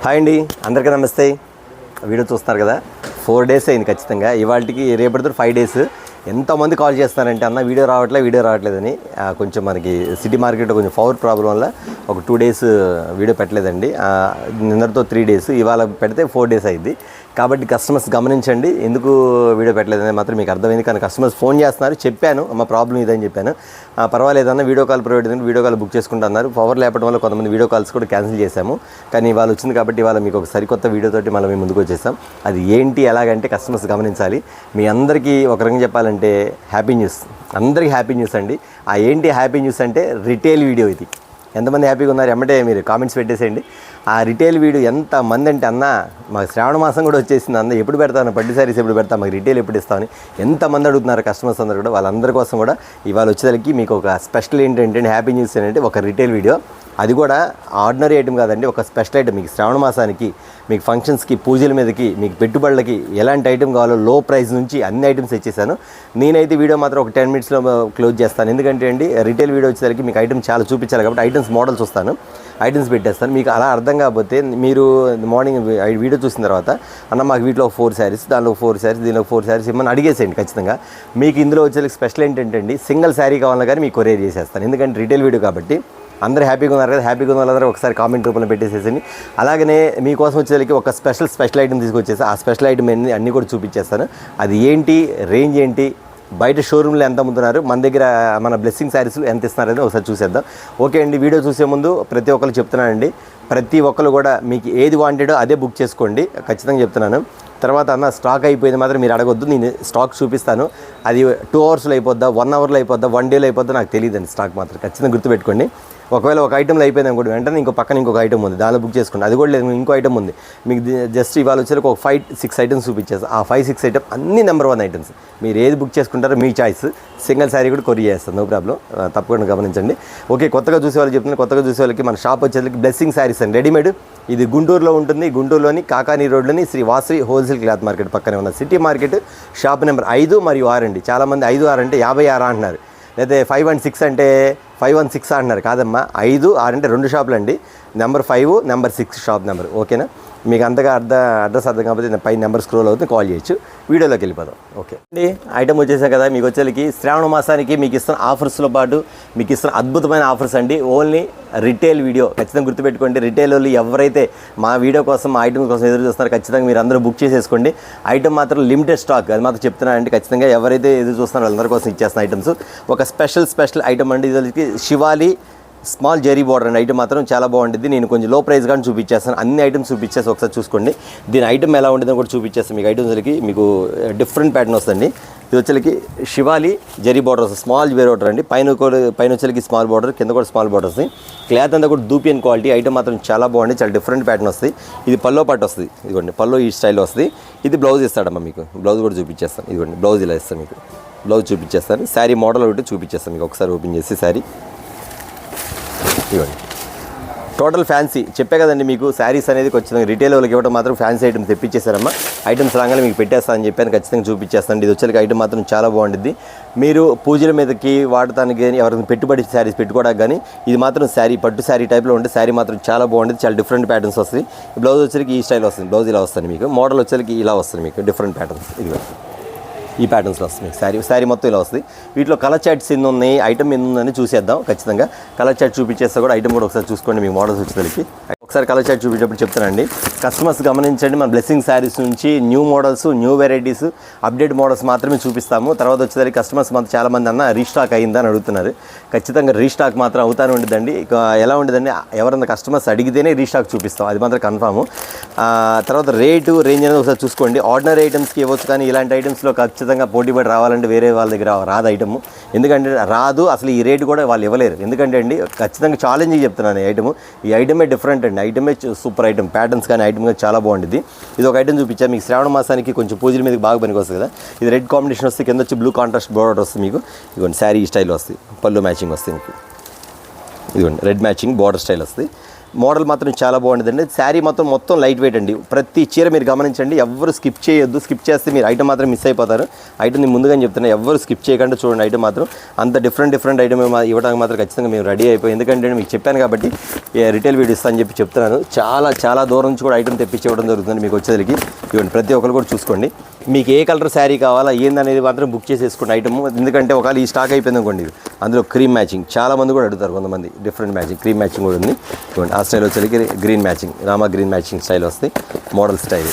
Hi అండి, అందరికీ నమస్తే. వీడియో చూస్తున్నారు కదా, 4 days అయింది ఖచ్చితంగా. ఇవాళకి రేపటితో 5 days. ఎంతమంది కాల్ చేస్తున్నారంటే అన్న వీడియో రావట్లేదని. కొంచెం మనకి సిటీ మార్కెట్లో కొంచెం పవర్ ప్రాబ్లం వల్ల ఒక 2 days వీడియో పెట్టలేదండి. నిన్నటితో 3 days, ఇవాళ పెడితే 4 days అయింది. కాబట్టి కస్టమర్స్ గమనించండి, ఎందుకు వీడియో పెట్టలేదని మాత్రం మీకు అర్థమైంది. కానీ కస్టమర్స్ ఫోన్ చేస్తున్నారు, చెప్పాను మా ప్రాబ్లం ఇదని చెప్పాను. పర్వాలేదన్న వీడియో కాల్ ప్రొవైడ్ అయింది, వీడియో కాల్ బుక్ చేసుకుంటున్నారు. పవర్ లేపడం వల్ల కొంతమంది వీడియో కాల్స్ కూడా క్యాన్సిల్ చేశాము. కానీ ఇవాళ వచ్చింది కాబట్టి ఇవాళ మీకు ఒక సరికొత్త వీడియోతోటి మళ్ళీ మేము ముందుకు వచ్చేసాం. అది ఏంటి ఎలాగంటే కస్టమర్స్ గమనించాలి. మీ అందరికీ ఒక రకంగా చెప్పాలంటే హ్యాపీ న్యూస్, అందరికీ హ్యాపీ న్యూస్ అండి. ఆ ఏంటి హ్యాపీ న్యూస్ అంటే రిటైల్ వీడియో ఇది. ఎంతమంది హ్యాపీగా ఉన్నారు ఎమ్మటే మీరు కామెంట్స్ పెట్టేసేయండి. ఆ రిటైల్ వీడియో ఎంతమంది అంటే అన్న మాకు శ్రావణ మాసం కూడా వచ్చేసింది, అన్న ఎప్పుడు పెడతాను, పట్టు సారీస్ ఎప్పుడు పెడతాను, మాకు రిటైల్ ఎప్పుడు ఇస్తామని ఎంతమంది అడుగుతున్నారు కస్టమర్స్ అందరూ కూడా. వాళ్ళందరి కోసం కూడా ఇవాళ వచ్చేసరికి మీకు ఒక స్పెషల్ ఏంటంటే హ్యాపీ న్యూస్ ఏంటంటే ఒక రిటైల్ వీడియో. అది కూడా ఆర్డినరీ ఐటమ్ కాదండి, ఒక స్పెషల్ ఐటమ్. మీకు శ్రావణ మాసానికి, మీకు ఫంక్షన్స్కి, పూజల మీదకి, మీకు పెట్టుబడులకి ఎలాంటి ఐటమ్ కావాలో లో ప్రైస్ నుంచి అన్ని ఐటమ్స్ ఇచ్చేసాను. నేనైతే వీడియో మాత్రం ఒక 10 minutesలో క్లోజ్ చేస్తాను. ఎందుకంటే అండి రిటైల్ వీడియో వచ్చేసరికి మీకు ఐటమ్ చాలా చూపించాలి కాబట్టి ఐటమ్స్ మోడల్స్ వస్తాను, ఐటమ్స్ పెట్టేస్తాను. మీకు అలా అర్థం కాకపోతే మీరు మార్నింగ్ వీడియో చూసిన తర్వాత అన్న మాకు వీటిలో 4 sarees, దానిలో 4 sarees, దీనిలో 4 sarees ఇమ్మని అడిగేసేయండి ఖచ్చితంగా. మీకు ఇందులో వచ్చేసరికి స్పెషల్ ఏంటంటే అండి సింగిల్ శారీ కావాలన్నా కానీ మీకు కొరియర్ చేసేస్తాను. ఎందుకంటే రిటైల్ వీడియో కాబట్టి అందరూ హ్యాపీగా ఉన్నారు కదా, హ్యాపీగా ఉన్న వాళ్ళందరూ ఒకసారి కామెంట్ రూపంలో పెట్టేసేసండి. అలాగనే మీకోసం వచ్చేసరికి ఒక స్పెషల్ ఐటమ్ తీసుకొచ్చేసి ఆ స్పెషల్ ఐటమ్ అన్నీ కూడా చూపించేస్తాను. అది ఏంటి, రేంజ్ ఏంటి, బయట షోరూమ్లో ఎంత అమ్ముతున్నారు, మన దగ్గర మన బ్లెస్సింగ్ శారీస్లో ఎంత ఇస్తున్నారని ఒకసారి చూసేద్దాం. ఓకే అండి, వీడియో చూసే ముందు ప్రతి ఒక్కరు చెప్తున్నానండి, ప్రతి ఒక్కరు కూడా మీకు ఏది వాంటెడో అదే బుక్ చేసుకోండి, ఖచ్చితంగా చెప్తున్నాను. తర్వాత అన్న స్టాక్ అయిపోయింది మాత్రం మీరు అడగొద్దు, నేను స్టాక్ చూపిస్తాను. అది 2 hours అయిపోద్దా, 1 hour అయిపోద్దా, 1 day అయిపోద్దా నాకు తెలియదండి. స్టాక్ మాత్రం ఖచ్చితంగా గుర్తుపెట్టుకోండి. ఒకవేళ ఒక ఐటెంలో అయిపోయింది అనుకోండి, వెంటనే ఇంకొక ఐటమ్ ఉంది, దానిలో బుక్ చేసుకోండి. అది కూడా లేదు, ఇంకో ఐటమ్ ఉంది మీకు. జస్ట్ ఇవాళ వచ్చేసరికి ఒక 5-6 items చూపించేస్తాను. ఆ 5-6 items అన్ని నెంబర్ 1 items. మీరు ఏది బుక్ చేసుకుంటారో మీ చాయిస్. సింగిల్ శారీ కూడా కొరియర్ చేస్తాను, నో ప్రాబ్లం, తప్పకుండా గమనించండి. ఓకే, కొత్తగా చూసే వాళ్ళు చెప్తున్నాను, కొత్తగా చూసే వాళ్ళకి మన షాప్ వచ్చేసరికి బ్లెస్సింగ్ శారీస్ అండి, రెడీమేడ్. ఇది గుంటూరులో ఉంటుంది, గుంటూరులోని కాకానీ రోడ్లోని Sri Vasavi wholesale cloth market పక్కనే ఉన్న సిటీ మార్కెట్, షాప్ నెంబర్ 5 మరియు 6 అండి. చాలామంది 5-6 అంటే 56 అంటున్నారు, లేదా 5 and 6 అంటే 5 and 6 అంటున్నారు. కాదమ్మా, 5-6 అంటే 2 షాపులు అండి, నెంబర్ 5, నెంబర్ 6 షాప్ నెంబర్. ఓకేనా, మీకు అంతగా అడ్రస్ అర్థం కాకపోతే పై నెంబర్ స్క్రోల్ అవుతుంది, కాల్ చేయొచ్చు. వీడియోలోకి వెళ్ళిపోదాం. ఓకే అండి, ఐటమ్ వచ్చేసాం కదా. మీకు వచ్చేసరికి శ్రావణ మాసానికి మీకు ఇస్తున్న ఆఫర్స్లో పాటు మీకు ఇస్తున్న అద్భుతమైన ఆఫర్స్ అండి. ఓన్లీ రిటైల్ వీడియో, ఖచ్చితంగా గుర్తుపెట్టుకోండి. రిటైల్ వాళ్ళు ఎవరైతే మా వీడియో కోసం, మా ఐటమ్ కోసం ఎదురు చూస్తున్నారో ఖచ్చితంగా మీరు అందరూ బుక్ చేసేసుకోండి. ఐటమ్ మాత్రం లిమిటెడ్ స్టాక్, అది మాత్రం చెప్తున్నానండి. ఖచ్చితంగా ఎవరైతే ఎదురు చూస్తున్నారో వాళ్ళందరి కోసం ఇచ్చేస్తున్న ఐటమ్స్. ఒక స్పెషల్ ఐటమ్ అండి, ఇది శివాలి స్మాల్ జెరీ బార్డర్ అండి. ఐటమ్ మాత్రం చాలా బాగుంటుంది. నేను కొంచెం లో ప్రైస్ కానీ చూపించేస్తాను, అన్ని ఐటమ్స్ చూపించేసి ఒకసారి చూసుకోండి. దీని ఐటమ్ ఎలా ఉంటుందో కూడా చూపించేస్తాను మీకు. ఐటమ్స్కి మీకు డిఫరెంట్ ప్యాటర్న్ వస్తుంది. ఇది వచ్చేసరికి శివాలి జెరీ బార్డర్ వస్తుంది, స్మాల్ జెరీ బార్డర్ అండి. పైన వచ్చేసరికి స్మాల్ బార్డర్, కింద కూడా స్మాల్ బార్డర్ వస్తుంది. క్లాత్ అంతా కూడా దూపియన్ క్వాలిటీ. ఐటమ్ మాత్రం చాలా బాగుంది, చాలా డిఫరెంట్ ప్యాటర్న్ వస్తుంది. ఇది పల్లో పాటు వస్తుంది, ఇదిగోండి పల్లో ఈ స్టైల్లో వస్తుంది. ఇది బ్లౌజ్ ఇస్తాడమ్మా మీకు, బ్లౌజ్ కూడా చూపించేస్తాను. ఇదిగోండి బ్లౌజ్ ఇలా ఇస్తాను మీకు, బ్లౌజ్ చూపించేస్తాను. శారీ మోడల్ ఒకటి చూపించేస్తాను మీకు, ఒకసారి ఓపెన్ చేసి శారీ. ఇవ్వండి టోటల్ ఫ్యాన్సీ. చెప్పే కదండి మీకు శారీస్ అనేది ఖచ్చితంగా రిటైల్ వాళ్ళకి ఇవ్వడం మాత్రం ఫ్యాన్సీ ఐటమ్స్ తెప్పించేశారమ్మా. ఐటమ్స్ రాగానే మీకు పెట్టేస్తానని చెప్పాను, ఖచ్చితంగా చూపించేస్తాను. ఇది వచ్చేసరికి ఐటమ్ మాత్రం చాలా బాగుంటుంది. మీరు పూజల మీదకి వాడటానికి కానీ ఎవరైనా పెట్టుబడి శారీస్ పెట్టుకోవడానికి కానీ ఇది మాత్రం శారీ, పట్టు శారీ టైప్లో ఉంటే శారీ మాత్రం చాలా బాగుంటుంది. చాలా డిఫరెంట్ ప్యాటర్న్స్ వస్తుంది. బ్లౌజ్ వచ్చేసరికి ఈ స్టైల్ వస్తుంది, బ్లౌజ్ ఇలా వస్తుంది మీకు. మోడల్ వచ్చేసరికి ఇలా వస్తుంది మీకు, డిఫరెంట్ ప్యాటర్న్స్. ఇది ఈ ప్యాటర్న్స్లో వస్తుంది మీకు. శారీ మొత్తం ఇలా వస్తుంది. వీటిలో కలర్ చార్ట్స్ ఎన్ని ఉన్నాయి, ఐటమ్ ఎన్ని ఉందని చూసేద్దాం. ఖచ్చితంగా కలర్ చార్ట్ చూపించేస్తే కూడా ఐటమ్ కూడా ఒకసారి చూసుకోండి. మీకు మోడల్స్ వచ్చేసరికి ఒకసారి కలర్ చార్ట్ చూపించేటప్పుడు చెప్తానండి. కస్టమర్స్ గమనించండి, మన బ్లెస్సింగ్ శారీస్ నుంచి new models, new varieties, update models మాత్రమే చూపిస్తాము. తర్వాత వచ్చేసరికి కస్టమర్స్ మాత్రం చాలామంది అన్న రీస్టాక్ అయిందని అడుగుతున్నారు. ఖచ్చితంగా రీస్టాక్ మాత్రం అవుతానే ఉంటుందండి. ఎలా ఉండదండి, ఎవరన్నా కస్టమర్స్ అడిగితేనే రీస్టాక్ చూపిస్తాం, అది మాత్రం కన్ఫాము. తర్వాత రేంజ్ అనేది ఒకసారి చూసుకోండి. ఆర్డినరీ ఐటమ్స్కి ఇవ్వచ్చు, కానీ ఇలాంటి ఐటమ్స్లో ఖచ్చితంగా పోటీపడి రావాలంటే వేరే వాళ్ళ దగ్గర రాదు ఐటమ్. ఎందుకంటే రాదు, అసలు ఈ రేటు కూడా వాళ్ళు ఇవ్వలేరు. ఎందుకంటే అండి ఖచ్చితంగా ఛాలెంజ్ చెప్తున్నాను, ఈ ఐటమే డిఫరెంట్ అండి. ఐటమే సూపర్ ఐటమ్, ప్యాటర్న్స్ కానీ ఐటమ్ కానీ చాలా బాగుంటుంది. ఇది ఒక ఐటమ్ చూపించాను మీకు. శ్రావణ మాసానికి కొంచెం పూజల మీదకి బాగా పనికి వస్తుంది కదా. ఇది రెడ్ కాంబినేషన్ వస్తుంది, కింద వచ్చి బ్లూ కాంట్రాస్ట్ బోర్డర్ వస్తుంది మీకు. ఇదిగోండి శారీ ఈ స్టైల్ వస్తుంది, పళ్ళు మ్యాచింగ్ వస్తుంది మీకు. ఇదిగోండి రెడ్ మ్యాచింగ్ బార్డర్ స్టైల్ వస్తుంది. మోడల్ మాత్రం చాలా బాగుంటుందండి. శారీ మొత్తం లైట్ వెయిట్ అండి. ప్రతి చీర మీరు గమనించండి, ఎవరు స్కిప్ చేయొద్దు. స్కిప్ చేస్తే మీరు ఐటమ్ మాత్రం మిస్ అయిపోతారు. ఐటమ్ నేను ముందుగానే చెప్తున్నా, ఎవరు స్కిప్ చేయకుండా చూడండి. ఐటమ్ మాత్రం అంత డిఫరెంట్ ఐటమ్ ఇవ్వడానికి మాత్రం ఖచ్చితంగా మేము రెడీ అయిపోయి, ఎందుకంటే మీకు చెప్పాను కాబట్టి రిటైల్ వీడియో ఇస్తాను అని చెప్తున్నాను. చాలా దూరం నుంచి కూడా ఐటమ్ తెప్పించి ఇవ్వడం జరుగుతుంది మీకు వచ్చేసరికి. ఇవ్వండి, ప్రతి ఒక్కరు కూడా చూసుకోండి. మీకు ఏ కలర్ శారీ కావాలా ఏందనేది మాత్రం బుక్ చేసేసుకోండి ఐటమ్. ఎందుకంటే ఒకవేళ ఈ స్టాక్ అయిపోయింది అనుకోండి, అందులో క్రీమ్ మ్యాచింగ్ చాలామంది కూడా అడుగుతారు, కొంతమంది డిఫరెంట్ మ్యాచింగ్, క్రీమ్ మ్యాచింగ్ కూడా ఉంది. ఇవ్వండి, ఆ స్టైల్ వచ్చేసరికి green matching, Rama green matching style వస్తాయి. మోడల్ స్టైల్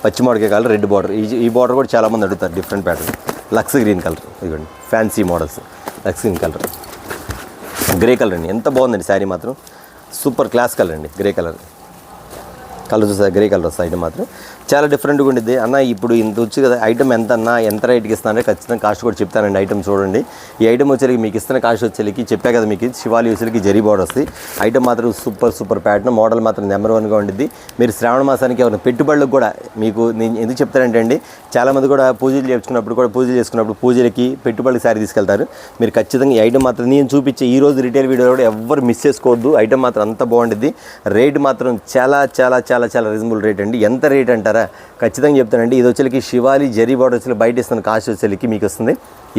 పచ్చి మామిడికాయ కలర్, రెడ్ బార్డర్. ఈ బార్డర్ కూడా చాలామంది అడుగుతారు, different pattern. Lux green colour, ఇవ్వండి fancy models. Lux green colour, grey colour అండి. ఎంత బాగుందండి శారీ మాత్రం, సూపర్ క్లాస్ కలర్ అండి. గ్రే కలర్ చూసారు, గ్రే కలర్ వస్తుంది ఐటమ్ మాత్రం చాలా డిఫరెంట్గా ఉండిద్ది. అన్న ఇప్పుడు ఇంత వచ్చి కదా ఐటమ్ ఎంత అన్న, ఎంత రేట్కి ఇస్తానంటే ఖచ్చితంగా కాస్ట్ కూడా చెప్తానండి. ఐటమ్ చూడండి, ఈ ఐటమ్ వచ్చేసరికి మీకు ఇస్తున్న కాస్ట్ వచ్చేసరికి చెప్పా కదా మీకు, శివాలి వచ్చేసరికి జరీ బార్డర్ వస్తుంది. ఐటమ్ మాత్రం సూపర్ ప్యాటర్న్, మోడల్ మాత్రం నెంబర్ 1గా ఉండిద్ది. మీరు శ్రావణ మాసానికి ఎవరైనా పెట్టుబడులకు కూడా మీకు నేను ఎందుకు చెప్తానంటే అండి, చాలామంది కూడా పూజలు చేసుకున్నప్పుడు పూజలకి పెట్టుబడులకి శారీ తీసుకెళ్తారు. మీరు ఖచ్చితంగా ఈ ఐటమ్ మాత్రం నేను చూపించే ఈ రోజు రిటైల్ వీడియోలో కూడా ఎవరు మిస్ చేసుకోవద్దు. ఐటమ్ మాత్రం అంత బాగుండిద్ది. రేట్ మాత్రం చాలా రీజనబుల్ రేట్ అండి. ఎంత రేట్ అంటారా, ఖచ్చితంగా చెప్తానండి. ఇది వచ్చేసరికి శివాలి జరీ బార్డర్ వచ్చి బయట ఇస్తున్న కాస్ట్ వచ్చేసరికి మీకు వస్తుంది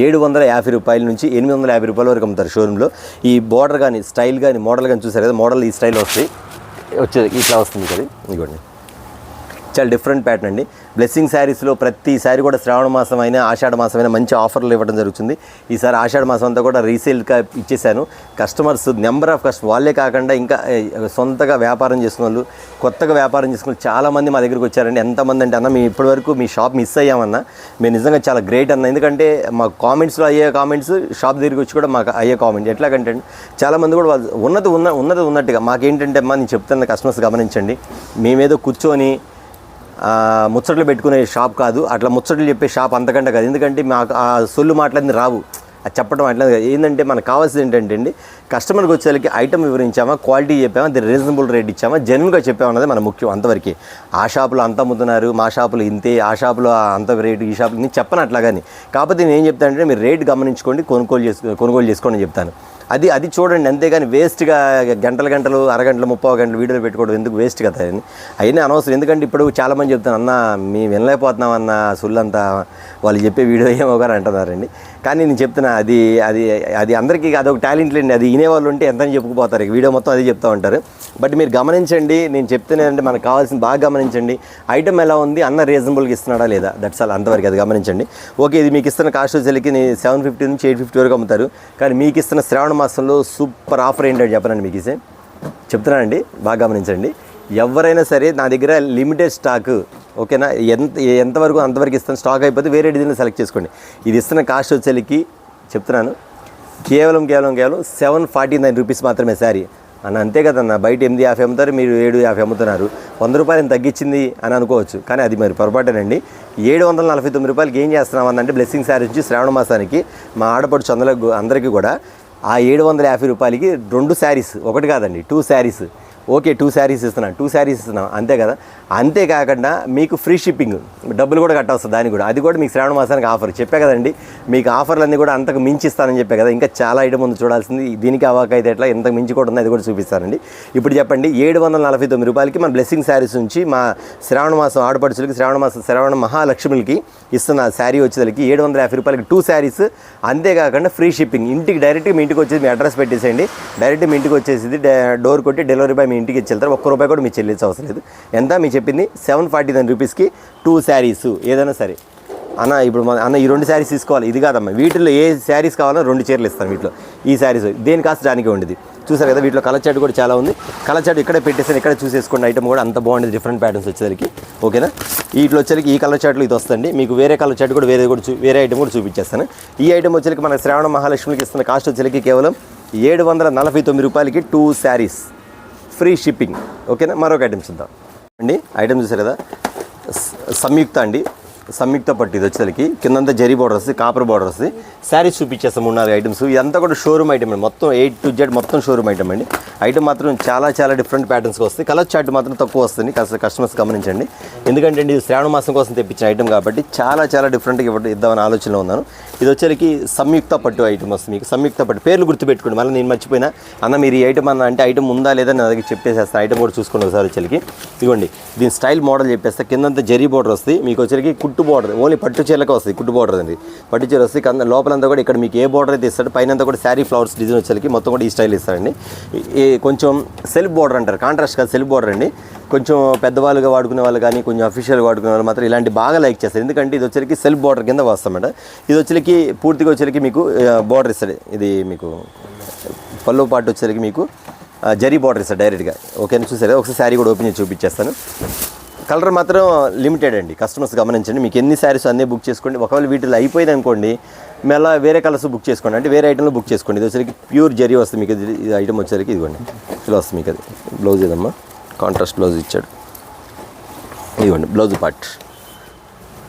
750 రూపాయల నుంచి 850 రూపాయల వరకు అమ్ముతారు షోరూంలో. ఈ బార్డర్ కానీ స్టైల్ కానీ మోడల్ కానీ చూసారు కదా, మోడల్ ఈ స్టైల్ వస్తాయి, వచ్చేది ఇట్లా వస్తుంది కదా. ఇదిగోండి, చాలా డిఫరెంట్ ప్యాటర్న్ అండి. బ్లెస్సింగ్ శారీస్లో ప్రతి శారీ కూడా శ్రావణ మాసం అయినా ఆషాఢ మాసం అయినా మంచి ఆఫర్లు ఇవ్వడం జరుగుతుంది. ఈసారి ఆషాఢ మాసం అంతా కూడా రీసేల్గా ఇచ్చేసాను. కస్టమర్స్ నెంబర్ ఆఫ్ వాళ్ళే కాకుండా ఇంకా సొంతగా వ్యాపారం చేసుకున్న వాళ్ళు, కొత్తగా వ్యాపారం చేసుకున్న చాలామంది మా దగ్గరికి వచ్చారండి. ఎంతమంది అంటే అన్న మేము ఇప్పటివరకు మీ షాప్ మిస్ అయ్యామన్నా, మేము నిజంగా చాలా గ్రేట్ అన్న. ఎందుకంటే మాకు కామెంట్స్లో అయ్యే కామెంట్స్ షాప్ దగ్గరికి వచ్చి కూడా మాకు అయ్యే కామెంట్ ఎట్లాగంటే చాలామంది కూడా వాళ్ళు ఉన్నది ఉన్నట్టుగా మాకేంటంటే అమ్మా నేను చెప్తున్న కస్టమర్స్ గమనించండి, మేమేదో కూర్చొని ముచ్చట్లు పెట్టుకునే షాప్ కాదు, అట్లా ముచ్చట్లు చెప్పే షాప్ అంతకంటే కాదు. ఎందుకంటే మాకు ఆ సొల్లు మాట్లాడింది రావు, అది చెప్పడం అట్లా ఏంటంటే మనకు కావాల్సింది ఏంటంటే అండి, కస్టమర్కి వచ్చేసరికి ఐటమ్ వివరించామా, క్వాలిటీ చెప్పామా, అది రీజనబుల్ రేట్ ఇచ్చామా, జెన్యున్గా చెప్పామన్నది మన ముఖ్యం. అంతవరకు ఆ షాపులో అంత అమ్ముతున్నారు, మా షాపులో ఇంతే, ఆ షాపులో అంత రేటు, ఈ షాపులో నేను చెప్పను అట్లా. కానీ కాకపోతే నేను ఏం చెప్తానంటే మీరు రేట్ గమనించుకోండి, కొనుగోలు చేసుకోండి అని చెప్తాను. అది చూడండి, అంతేగాని వేస్ట్గా గంటలు అరగంటలు 30 గంటలు వీడియోలు పెట్టుకోవడం ఎందుకు, వేస్ట్ కదా అని అయినా అనవసరం. ఎందుకంటే ఇప్పుడు చాలామంది చెప్తాను అన్న మేము వినలేకపోతున్నాం అన్న సుల్లంతా, వాళ్ళు చెప్పే వీడియో ఏమో గారు అంటున్నారండి. కానీ నేను చెప్తున్నా అది అందరికీ అదొక టాలెంట్ లేండి. అది వినేవాళ్ళు ఉంటే ఎంతని చెప్పుకుపోతారు, వీడియో మొత్తం అదే చెప్తూ ఉంటారు. బట్ మీరు గమనించండి, నేను చెప్తున్నానంటే మనకు కావాల్సింది బాగా గమనించండి. ఐటమ్ ఎలా ఉంది, అన్న రీజనబుల్గా ఇస్తున్నాడా లేదా, దట్స్ ఆల్, అంతవరకు అది గమనించండి. ఓకే, ఇది మీకు ఇస్తున్న కాస్ట్ వచ్చేసరికి 750 నుంచి 850 వరకు అమ్ముతారు. కానీ మీకు ఇస్తున్న శ్రావణ మాసంలో సూపర్ ఆఫర్ ఏంటంటే చెప్పనండి మీకు ఇసే చెప్తున్నానండి, బాగా గమనించండి. ఎవరైనా సరే నా దగ్గర లిమిటెడ్ స్టాక్, ఓకేనా, ఎంతవరకు అంతవరకు ఇస్తాను. స్టాక్ అయిపోతే వేరే డిజైన్ సెలెక్ట్ చేసుకోండి. ఇది ఇస్తున్న కాస్ట్ వచ్చేసరికి చెప్తున్నాను కేవలం 749 రూపీస్ మాత్రమే శారీ అన్న. అంతే కదన్న, బయట 850 అమ్ముతారు, మీరు 750 అమ్ముతున్నారు. 100 రూపాయలు తగ్గించింది అని అనుకోవచ్చు, కానీ అది మరి పొరపాటేనండి. 749 రూపాయలకి ఏం చేస్తున్నామన్నంటే బ్లెస్సింగ్ శారీ నుంచి శ్రావణ మాసానికి మా ఆడపడుచు అందరికీ కూడా ఆ 750 రూపాయలకి 2 శారీస్, ఒకటి కాదండి 2 శారీస్. ఓకే, 2 శారీస్ ఇస్తున్నాను, 2 శారీస్ ఇస్తున్నాం అంతే కదా. అంతేకాకుండా మీకు ఫ్రీ షిప్పింగ్, డబ్బులు కూడా కట్టవస్తుంది దానికి కూడా. అది కూడా మీకు శ్రావణ మాసానికి ఆఫర్ చెప్పే కదండి. మీకు ఆఫర్లన్నీ కూడా అంతకు మించి ఇస్తానని చెప్పే కదా. ఇంకా చాలా ఐటమ్ ఉంది చూడాల్సింది. దీనికి అవాక అయితే ఎట్లా, ఎంతకు మించి కూడా ఉంది, అది కూడా చూపిస్తానండి. ఇప్పుడు చెప్పండి, 749 రూపాయలకి మన బ్లెస్సింగ్ శారీస్ నుంచి మా శ్రావణ మాసం ఆడపడుచులకి, శ్రావణ మహాలక్ష్మికి ఇస్తున్న శారీ వచ్చేసరికి 750 రూపాయలకి 2 శారీస్. అంతేకాకుండా ఫ్రీ షిప్పింగ్, ఇంటికి డైరెక్ట్గా మీ ఇంటికి వచ్చేసి మీ అడ్రస్ పెట్టేసేయండి, డైరెక్ట్ మీ ఇంటికి వచ్చేసి డోర్ కొట్టి డెలివరీ బాయ్ మీ ఇంటికి ఇచ్చి వెళ్తారు. ₹1 కూడా మీరు చెల్లించే అవసరం లేదు. ఎంత మీ చెప్పింది 749 రూపీస్కి 2 శారీస్ ఏదైనా సరే. అన్న ఇప్పుడు అన్న ఈ 2 శారీస్ తీసుకోవాలి, ఇది కాదమ్మా, వీటిలో ఏ శారీస్ కావాలన్నా 2 చీరలు ఇస్తాను. వీటిలో ఈ శారీస్ దేని కాస్ట్ దానికే ఉండేది. చూసారు కదా, వీటిలో కలర్ చార్ట్ కూడా చాలా ఉంది. కలర్ చార్ట్ ఇక్కడే పెట్టేసాను, ఇక్కడే చూసేసుకోండి. ఐటమ్ కూడా అంత బాగుండేది, డిఫరెంట్ ప్యాటర్న్స్ వచ్చేసరికి. ఓకేనా, వీటిలో వచ్చేసరికి ఈ కలర్ చార్ట్లో ఇది వస్తుంది. మీకు వేరే కలర్ చార్ట్ కూడా వేరే ఐటమ్ కూడా చూపించేస్తాను. ఈ ఐటమ్ వచ్చేసరికి మన శ్రావణ మహాలక్ష్మికి ఇస్తున్న కాస్ట్ వచ్చేసరికి కేవలం 749 రూపాయలకి 2 శారీస్, ఫ్రీ షిప్పింగ్. ఓకేనా, మరొక ఐటమ్ చూద్దాం అండి. ఐటమ్ చూసారు కదా, సంయుక్త అండి, సంయుక్త పట్టు ఇది వచ్చేసరికి కిందంతా జరీ బార్డర్ వస్తుంది, కాపర్ బార్డర్ వస్తుంది. శారీస్ చూపించేస్తాం 3-4 ఐటమ్స్. ఇదంతా కూడా షోరూమ్ ఐటమ్ అండి, మొత్తం A to Z మొత్తం షోరూమ్ ఐటమ్ అండి. ఐటమ్ మాత్రం చాలా చాలా డిఫరెంట్ ప్యాటర్న్స్కి వస్తుంది. కలర్ చార్ట్ మాత్రం తక్కువ వస్తుంది, కస్టమర్స్ గమనించండి. ఎందుకంటే ఇది శ్రావణ మాసం కోసం తెప్పించిన ఐటమ్ కాబట్టి చాలా చాలా డిఫరెంట్గా ఇద్దామని ఆలోచనలో ఉన్నాను. ఇది వచ్చేసరికి సంయుక్త పట్టు ఐటమ్ వస్తుంది. మీకు సంయుక్త పట్టు పేర్లు గుర్తుపెట్టుకోండి, మళ్ళీ నేను మర్చిపోయినా అన్న మీరు ఈ ఐటమ్ అన్న అంటే ఐటమ్ ఉందా లేదా నా దగ్గర చెప్పేసేస్తాను. ఐటమ్ కూడా చూసుకోండి ఒకసారి. వచ్చేసరికి ఇదిగోండి దీని స్టైల్ మోడల్ చెప్పేస్తే కిందంతా జరీ బార్డర్ వస్తుంది. మీకు వచ్చేసరికి కుట్టు బార్డర్ ఓన్లీ పట్టు చీరలకే వస్తుంది, కుట్టు బార్డర్ అండి. పట్టు చీర వస్తుంది కింద లోపలంతా కూడా ఇక్కడ మీకు ఏ బార్డర్ అయితే ఇస్తాడు పైన కూడా శారీ ఫ్లవర్స్ డిజైన్ వచ్చేసరికి మొత్తం కూడా ఈ స్టైల్ ఇస్తారండి. ఈ కొంచెం సెల్ఫ్ బార్డర్ అంటారు, కాంట్రాస్ట్ కాదు సెల్ఫ్ బార్డర్ అండి. కొంచెం పెద్దవాళ్ళుగా వాడుకునే వాళ్ళు కానీ కొంచెం అఫీషియల్గా వాడుకునే వాళ్ళు మాత్రం ఇలాంటి బాగా లైక్ చేస్తారు. ఎందుకంటే ఇది వచ్చరికి సెల్ఫ్ బార్డర్ కింద వస్తామట. ఇది వచ్చరికి పూర్తిగా వచ్చరికి మీకు బార్డర్ ఇస్తాడు. ఇది మీకు పళ్ళు పాటు వచ్చరికి మీకు జరీ బార్డర్ ఇస్తాడు డైరెక్ట్గా. ఓకేనా, చూసారా? ఒకసారి శారీ కూడా ఓపెన్ చేసి చూపించేస్తాను. కలర్ మాత్రం లిమిటెడ్ అండి, కస్టమర్స్ గమనించండి. మీకు ఎన్ని శారీస్ అన్నీ బుక్ చేసుకోండి. ఒకవేళ వీటిలో అయిపోయింది అనుకోండి మళ్ళీ వేరే కలర్స్ బుక్ చేసుకోండి, అంటే వేరే ఐటెంలో బుక్ చేసుకోండి. ఇది వచ్చరికి ప్యూర్ జరీ వస్తుంది మీకు. ఇది ఐటమ్ వచ్చేసరికి ఇదిగోండి ఇలా వస్తుంది మీకు. అది బ్లౌజ్ ఇదమ్మా, కాంట్రాస్ట్ బ్లౌజ్ ఇచ్చాడు. ఇదిగోండి బ్లౌజ్ పార్ట్,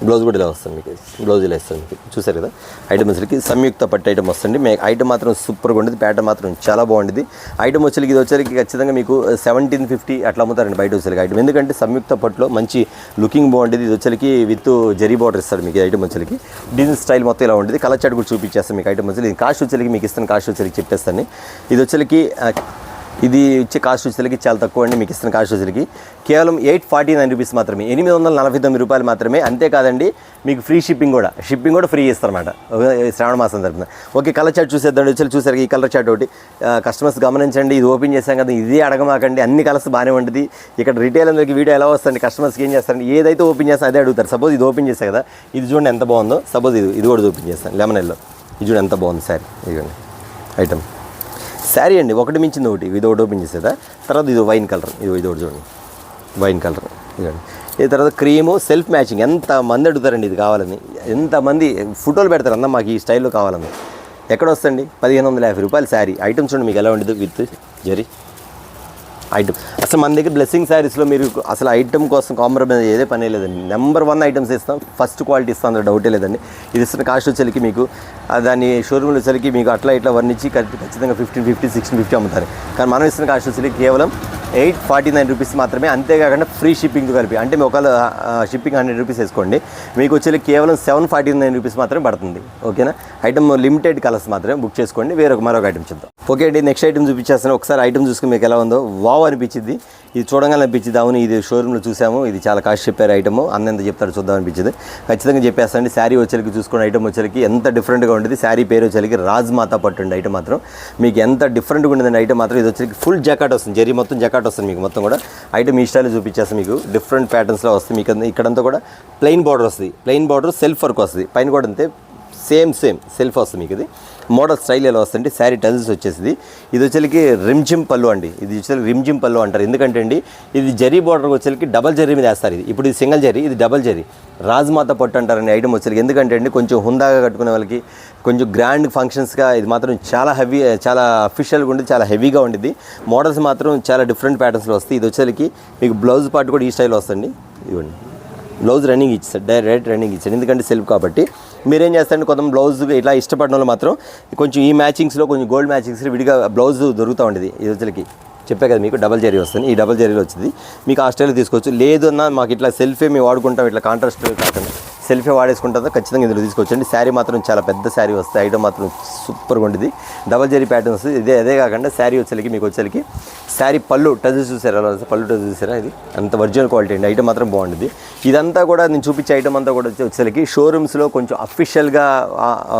బ్లౌజ్ కూడా ఇలా వస్తుంది మీకు. బ్లౌజ్ ఇలా ఇస్తుంది మీకు, చూసారు కదా. ఐటమ్ వచ్చరికి సంయుక్త పట్టు ఐటమ్ వస్తుంది. మీకు ఐటమ్ మాత్రం సూపర్గా ఉండేది, ప్యాటర్న్ మాత్రం చాలా బాగుంటుంది. ఐటమ్ వచ్చరికి ఇది వచ్చరికి ఖచ్చితంగా మీకు 1750 అట్లా అమ్ముతారండి బయట వచ్చరికి ఐటమ్. ఎందుకంటే సంయుక్త పట్టులో మంచి లుకింగ్ బాగుంటుంది. ఇది వచ్చరికి విత్ జరీ బార్డర్ ఇస్తారు మీకు. ఐటమ్ వచ్చరికి డిజైన్ స్టైల్ మొత్తం ఇలా ఉంటుంది. కలర్ చార్ట్ కూడా చూపించేస్తాను మీకు. ఐటమ్ వచ్చి కాస్ట్ వచ్చరికి మీకు ఇస్తాను, కాస్ట్ వచ్చరికి చెప్పేస్తాను. ఇది వచ్చరికి ఇది ఇచ్చే కాస్ట్ వచ్చేసరికి చాలా తక్కువ అండి. మీకు ఇస్తున్న కాస్ట్ వచ్చేసరికి కేవలం 849 రూపీస్ మాత్రమే, 849 రూపాయలు మాత్రమే. అంతేకాదండి మీకు ఫ్రీ షిప్పింగ్ కూడా ఫ్రీ ఇస్తారన్నమాట శ్రావణ మాసం తరపున. ఓకే, కలర్ చార్ట్ చూసేద్దాం. వచ్చి చూసారు ఈ కలర్ చార్ట్ ఒకటి కస్టమర్స్ గమనించండి. ఇది ఓపెన్ చేశాం కదా, ఇదే అడగమాకండి, అన్ని కలర్స్ బాగానే ఉంటుంది. ఇక్కడ రిటైల్ అందరికి వీడియో ఎలా వస్తుంది, కస్టమర్స్కి ఏం చేస్తారండి ఏదైతే ఓపెన్ చేస్తాను అదే అడుగుతారు. సపోజ్ ఇది ఓపెన్ చేశాను కదా, ఇది చూడండి ఎంత బాగుందో. సపోజ్ ఇది కూడా ఓపెన్ చేస్తాను లెమన్ ఎల్లో, ఇది చూడండి ఎంత బాగుంది శారీ. ఇదిగోండి ఐటమ్ శారీ అండి, ఒకటి మించింది ఒకటి. ఇది ఒకటి ఓపెన్ చేసేదా. తర్వాత ఇది వైన్ కలర్, ఇది ఒకటి చూడండి వైన్ కలర్. ఇదండి ఈ తర్వాత క్రీము సెల్ఫ్ మ్యాచింగ్. ఎంతమంది అడుగుతారండి ఇది కావాలని, ఎంతమంది ఫోటోలు పెడతారు అన్న మాకు ఈ స్టైల్లో కావాలని. ఎక్కడ వస్తుంది 1550 రూపాయలు శారీ. ఐటమ్స్ చూడండి మీకు ఎలా ఉండదు విత్ జరీ ఐటమ్. అసలు మన దగ్గర బ్లెస్సింగ్ శారీస్లో మీరు అసలు ఐటమ్ కోసం కాంప్రమైజ్ ఏదే పనే లేదండి. నెంబర్ 1 ఐటమ్స్ ఇస్తాం, ఫస్ట్ క్వాలిటీ ఇస్తాం, అందులో డౌటే లేదండి. ఇది ఇస్తున్న కాస్ట్ వచ్చేసరికి మీకు దాన్ని షోరూమ్లో వచ్చేసరికి మీకు అట్లా ఇట్లా వర్ణించి ఖచ్చితంగా 1550 1650 అమ్ముతారు. కానీ మనం ఇస్తున్న కాస్ట్ వచ్చేసరికి కేవలం 849 రూపీస్ మాత్రమే. అంతేకాకుండా ఫ్రీ షిప్పింగ్తో కలిపి, అంటే మీ ఒకవేళ షిప్పింగ్ 100 రూపీస్ వేసుకోండి, మీకు వచ్చేది కేవలం 749 రూపీస్ మాత్రమే పడుతుంది. ఓకేనా, ఐటమ్ లిమిటెడ్ కలర్స్ మాత్రమే బుక్ చేసుకోండి. మరొక ఐటమ్ చూద్దాం. ఓకే అండి, నెక్స్ట్ ఐటమ్ చూపించేస్తాను. ఒకసారి ఐటమ్ చూసుకుని మీకు ఎలా ఉందో వావ్ అనిపించింది. ఇది చూడగానే అనిపించింది, అవును ఇది షోరూమ్లో చూసాము, ఇది చాలా కాస్ట్ చెప్పారు ఐటమ్, అన్న ఎంత చెప్తారు చూద్దాం అనిపించింది. ఖచ్చితంగా చెప్పేస్తాండి. శారీ వచ్చేకి చూసుకున్న ఐటమ్ వచ్చేకి ఎంత డిఫరెంట్గా ఉంటుంది. శారీ పేరు వచ్చేకి రాజ్మాతా పట్టు అండి. ఐటమ్ మాత్రం మీకు ఎంత డిఫరెంట్గా ఉండదండి. ఐటమ్ మాత్రం ఇది వచ్చేకి ఫుల్ జాకెట్ వస్తుంది, జరీ మొత్తం జాకెట్ వస్తుంది మీకు. మొత్తం కూడా ఐటమ్ ఈ స్టైల్లో చూపించేస్తాను మీకు. డిఫరెంట్ ప్యాటర్న్స్లో వస్తుంది మీకు. ఇక్కడంతా కూడా ప్లెయిన్ బార్డర్ వస్తుంది, ప్లెయిన్ బార్డర్ సెల్ఫ్ వర్క్ వస్తుంది. పైన కూడా అంతే సేమ్ సెల్ఫ్ వస్తుంది మీకు. ఇది మోడల్ స్టైల్ ఎలా వస్తుంది, శారీ టజల్స్ వచ్చేసింది. ఇది వచ్చేకి రిమ్జిమ్ పళ్ళు అండి. ఇది వచ్చేసి రిమ్జిమ్ పళ్ళు అంటారు. ఎందుకంటే అండి ఇది జరీ బార్డర్ వచ్చేకి డబల్ జరీ మీద వేస్తారు. ఇప్పుడు ఇది సింగిల్ జరీ, ఇది డబల్ జరీ. రాజ్మాత పట్టు అంటారండి ఐటమ్ వచ్చేకి. ఎందుకంటే అండి కొంచెం హుందాగా కట్టుకునే వాళ్ళకి, కొంచెం గ్రాండ్ ఫంక్షన్స్గా ఇది మాత్రం చాలా హెవీ, చాలా అఫీషియల్గా ఉండేది, చాలా హెవీగా ఉండేది. మోడల్స్ మాత్రం చాలా డిఫరెంట్ ప్యాటర్న్స్లో వస్తాయి. ఇది వచ్చేకి మీకు బ్లౌజ్ పార్ట్ కూడా ఈ స్టైల్ వస్తుంది. ఇవ్వండి బ్లౌజ్ రన్నింగ్ ఇచ్చారు, డైరెక్ట్ రన్నింగ్ ఇచ్చారు. ఎందుకంటే సెల్ఫ్ కాబట్టి మీరేం చేస్తారంటే కొంత బ్లౌజ్ ఇట్లా ఇష్టపడిన వాళ్ళు మాత్రం కొంచెం ఈ మ్యాచింగ్స్లో కొంచెం గోల్డ్ మ్యాచింగ్స్లో విడిగా బ్లౌజ్ దొరుకుతూ ఉండేది. ఇది వచ్చేకి చెప్పే కదా మీకు డబల్ జరీ వస్తుంది. ఈ డబల్ జరీలో వచ్చింది మీకు ఆ స్టైల్లో తీసుకోవచ్చు. లేదు అన్న మాకు ఇట్లా సెల్ఫే మేము వాడుకుంటాం, ఇట్లా కాంట్రాస్ట్ కాకుండా సెల్ఫే వాడేసుకుంటుందో ఖచ్చితంగా ఇందులో తీసుకోవచ్చండి. శారీ మాత్రం చాలా పెద్ద శారీ వస్తుంది. ఐటమ్ మాత్రం సూపర్గా ఉంటుంది. డబల్ జరీ ప్యాటర్న్ వస్తుంది. అదే కాకుండా శారీ వచ్చేకి మీకు వచ్చేకి శారీ పళ్ళు టచ్ చూసారా, పళ్ళు టచ్ చూసారా, ఇది అంత ఒరిజినల్ క్వాలిటీ అండి. ఐటమ్ మాత్రం బాగుంటుంది. ఇదంతా కూడా నేను చూపించే ఐటమ్ అంతా కూడా వచ్చేకి షోరూమ్స్లో కొంచెం అఫీషియల్గా